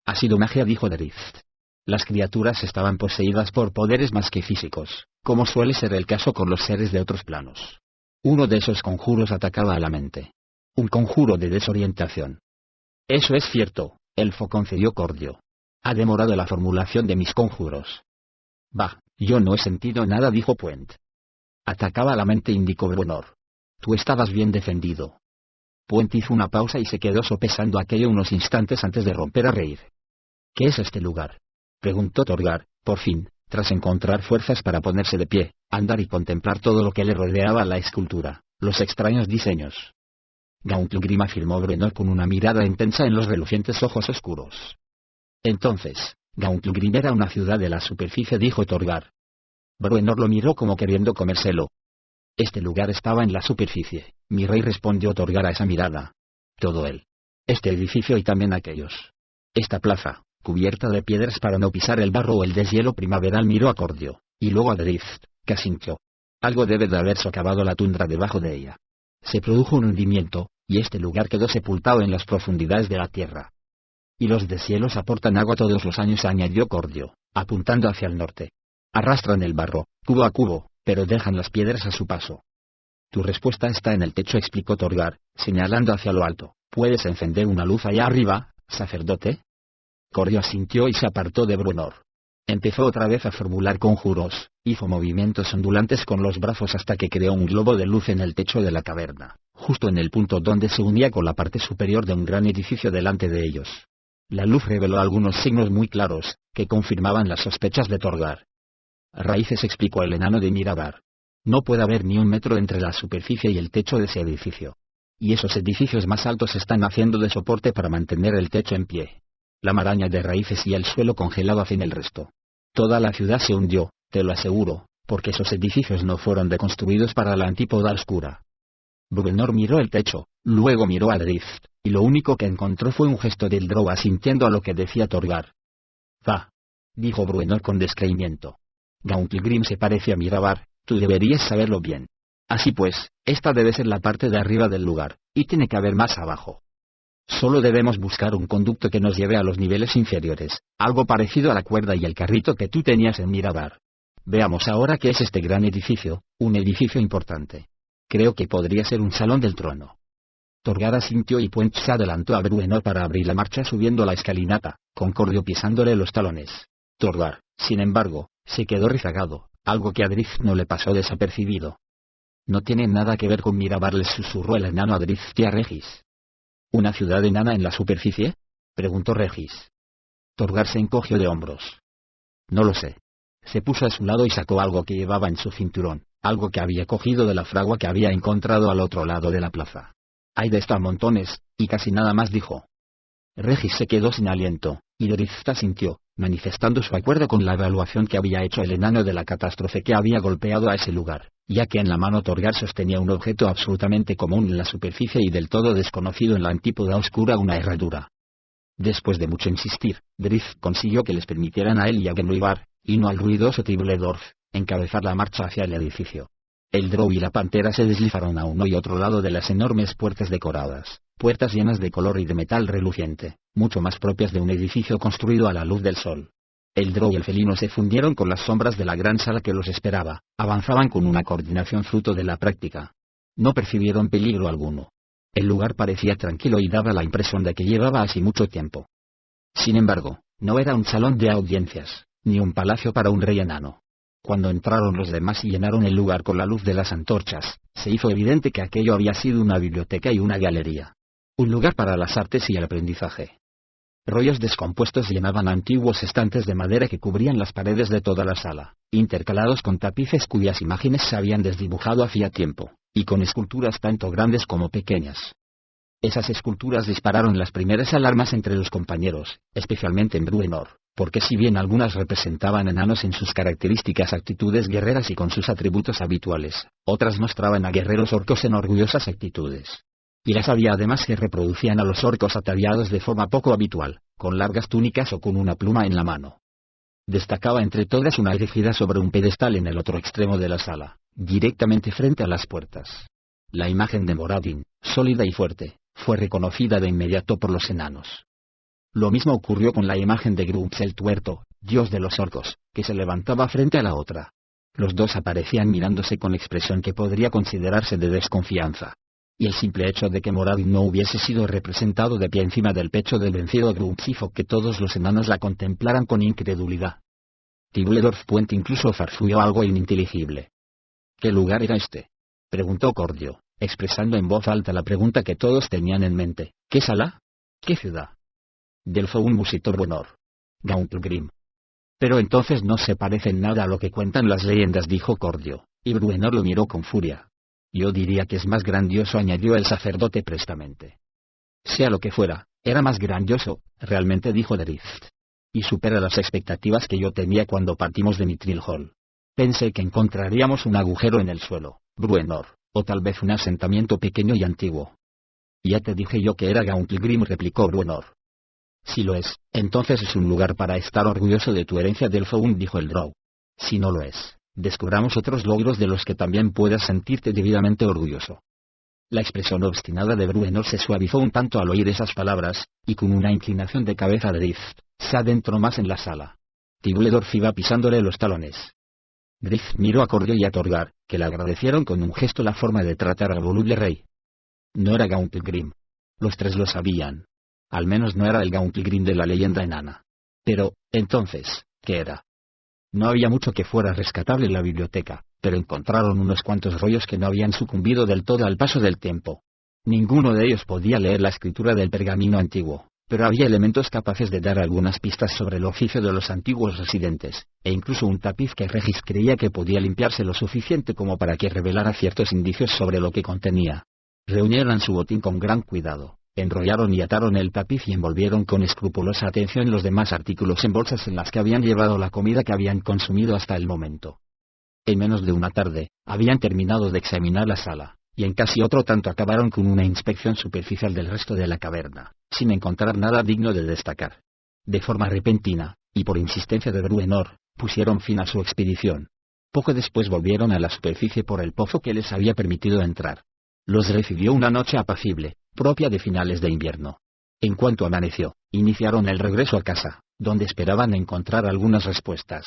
Ha sido magia, dijo Drift. Las criaturas estaban poseídas por poderes más que físicos, como suele ser el caso con los seres de otros planos. Uno de esos conjuros atacaba a la mente. Un conjuro de desorientación. Eso es cierto, elfo, concedió Cordio. Ha demorado la formulación de mis conjuros. Bah, yo no he sentido nada, dijo Puent. Atacaba a la mente, indicó Bruenor. Tú estabas bien defendido. Puent hizo una pausa y se quedó sopesando aquello unos instantes antes de romper a reír. ¿Qué es este lugar?, preguntó Torgar, por fin, Tras encontrar fuerzas para ponerse de pie, andar y contemplar todo lo que le rodeaba la escultura, los extraños diseños. Gauntlegrim, afirmó Bruenor con una mirada intensa en los relucientes ojos oscuros. Entonces, Gauntlegrim era una ciudad de la superficie, dijo Torgar. Bruenor lo miró como queriendo comérselo. Este lugar estaba en la superficie, mi rey, respondió Torgar a esa mirada. Todo él. Este edificio y también aquellos. Esta plaza, cubierta de piedras para no pisar el barro o el deshielo primaveral, miró a Cordio, y luego a Drift, que asintió. Algo debe de haber socavado la tundra debajo de ella. Se produjo un hundimiento, y este lugar quedó sepultado en las profundidades de la tierra. Y los deshielos aportan agua todos los años, añadió Cordio, apuntando hacia el norte. Arrastran el barro, cubo a cubo, pero dejan las piedras a su paso. Tu respuesta está en el techo, explicó Torgar, señalando hacia lo alto. ¿Puedes encender una luz allá arriba, sacerdote? Cordio asintió y se apartó de Bruenor. Empezó otra vez a formular conjuros, hizo movimientos ondulantes con los brazos hasta que creó un globo de luz en el techo de la caverna, justo en el punto donde se unía con la parte superior de un gran edificio delante de ellos. La luz reveló algunos signos muy claros, que confirmaban las sospechas de Torgar. Raíces, explicó el enano de Mirabar. No puede haber ni un metro entre la superficie y el techo de ese edificio. Y esos edificios más altos están haciendo de soporte para mantener el techo en pie. La maraña de raíces y el suelo congelado hacen el resto. Toda la ciudad se hundió, te lo aseguro, porque esos edificios no fueron deconstruidos para la antípoda oscura. Bruenor miró el techo, luego miró a Drift, y lo único que encontró fue un gesto del drow asintiendo a lo que decía Torgar. «Va», dijo Bruenor con descreimiento. «Gauntlegrim se parece a Mirabar, tú deberías saberlo bien. Así pues, esta debe ser la parte de arriba del lugar, y tiene que haber más abajo. Solo debemos buscar un conducto que nos lleve a los niveles inferiores, algo parecido a la cuerda y el carrito que tú tenías en Mirabar. Veamos ahora qué es este gran edificio, un edificio importante. Creo que podría ser un salón del trono». Torgar asintió y Puent se adelantó a Bruenor para abrir la marcha subiendo la escalinata, con Cordio pisándole los talones. Torgar, sin embargo, se quedó rezagado, algo que a Drift no le pasó desapercibido. «No tiene nada que ver con Mirabar», les susurró el enano a Drift y a Regis. «¿Una ciudad enana en la superficie?», preguntó Regis. Torgar se encogió de hombros. «No lo sé». Se puso a su lado y sacó algo que llevaba en su cinturón, algo que había cogido de la fragua que había encontrado al otro lado de la plaza. «Hay de esto a montones, y casi nada más», dijo. Regis se quedó sin aliento, y Drift asintió, manifestando su acuerdo con la evaluación que había hecho el enano de la catástrofe que había golpeado a ese lugar, ya que en la mano Torgar sostenía un objeto absolutamente común en la superficie y del todo desconocido en la antípoda oscura, una herradura. Después de mucho insistir, Drift consiguió que les permitieran a él y a Genluibar, y no al ruidoso Tibledorf, encabezar la marcha hacia el edificio. El drow y la pantera se deslizaron a uno y otro lado de las enormes puertas decoradas, puertas llenas de color y de metal reluciente, mucho más propias de un edificio construido a la luz del sol. El drow y el felino se fundieron con las sombras de la gran sala que los esperaba, avanzaban con una coordinación fruto de la práctica. No percibieron peligro alguno. El lugar parecía tranquilo y daba la impresión de que llevaba así mucho tiempo. Sin embargo, no era un salón de audiencias, ni un palacio para un rey enano. Cuando entraron los demás y llenaron el lugar con la luz de las antorchas, se hizo evidente que aquello había sido una biblioteca y una galería. Un lugar para las artes y el aprendizaje. Rollos descompuestos llenaban antiguos estantes de madera que cubrían las paredes de toda la sala, intercalados con tapices cuyas imágenes se habían desdibujado hacía tiempo, y con esculturas tanto grandes como pequeñas. Esas esculturas dispararon las primeras alarmas entre los compañeros, especialmente en Bruenor, porque si bien algunas representaban enanos en sus características actitudes guerreras y con sus atributos habituales, otras mostraban a guerreros orcos en orgullosas actitudes. Y las había además que reproducían a los orcos ataviados de forma poco habitual, con largas túnicas o con una pluma en la mano. Destacaba entre todas una erigida sobre un pedestal en el otro extremo de la sala, directamente frente a las puertas. La imagen de Moradin, sólida y fuerte, fue reconocida de inmediato por los enanos. Lo mismo ocurrió con la imagen de Grumps el tuerto, dios de los orcos, que se levantaba frente a la otra. Los dos aparecían mirándose con expresión que podría considerarse de desconfianza. Y el simple hecho de que Moradin no hubiese sido representado de pie encima del pecho del vencido Grumps hizo que todos los enanos la contemplaran con incredulidad. Tibledorf Puent incluso farfulló algo ininteligible. ¿Qué lugar era este?, preguntó Cordio, expresando en voz alta la pregunta que todos tenían en mente. ¿Qué sala? ¿Qué ciudad? Delfo, musitó Bruenor. Gauntlegrim. Pero entonces no se parece en nada a lo que cuentan las leyendas, dijo Cordio, y Bruenor lo miró con furia. Yo diría que es más grandioso, añadió el sacerdote prestamente. Sea lo que fuera, era más grandioso, realmente, dijo Drift. Y supera las expectativas que yo tenía cuando partimos de Mithril Hall. Pensé que encontraríamos un agujero en el suelo, Bruenor, o tal vez un asentamiento pequeño y antiguo. Ya te dije yo que era Gauntlegrim, replicó Bruenor. Si lo es, entonces es un lugar para estar orgulloso de tu herencia del Found, dijo el Drow. Si no lo es, descubramos otros logros de los que también puedas sentirte debidamente orgulloso. La expresión obstinada de Bruenor se suavizó un tanto al oír esas palabras, y con una inclinación de cabeza de Drift, se adentró más en la sala. Tibuledorf iba pisándole los talones. Drift miró a Cordio y a Torgar, que le agradecieron con un gesto la forma de tratar al voluble rey. No era Gauntlegrim. Los tres lo sabían. Al menos no era el Gauntlegrim de la leyenda enana. Pero, entonces, ¿qué era? No había mucho que fuera rescatable en la biblioteca, pero encontraron unos cuantos rollos que no habían sucumbido del todo al paso del tiempo. Ninguno de ellos podía leer la escritura del pergamino antiguo, pero había elementos capaces de dar algunas pistas sobre el oficio de los antiguos residentes, e incluso un tapiz que Regis creía que podía limpiarse lo suficiente como para que revelara ciertos indicios sobre lo que contenía. Reunieron su botín con gran cuidado, enrollaron y ataron el tapiz y envolvieron con escrupulosa atención los demás artículos en bolsas en las que habían llevado la comida que habían consumido hasta el momento. En menos de una tarde, habían terminado de examinar la sala, y en casi otro tanto acabaron con una inspección superficial del resto de la caverna, sin encontrar nada digno de destacar. De forma repentina, y por insistencia de Bruenor, pusieron fin a su expedición. Poco después volvieron a la superficie por el pozo que les había permitido entrar. Los recibió una noche apacible, propia de finales de invierno. En cuanto amaneció, iniciaron el regreso a casa, donde esperaban encontrar algunas respuestas.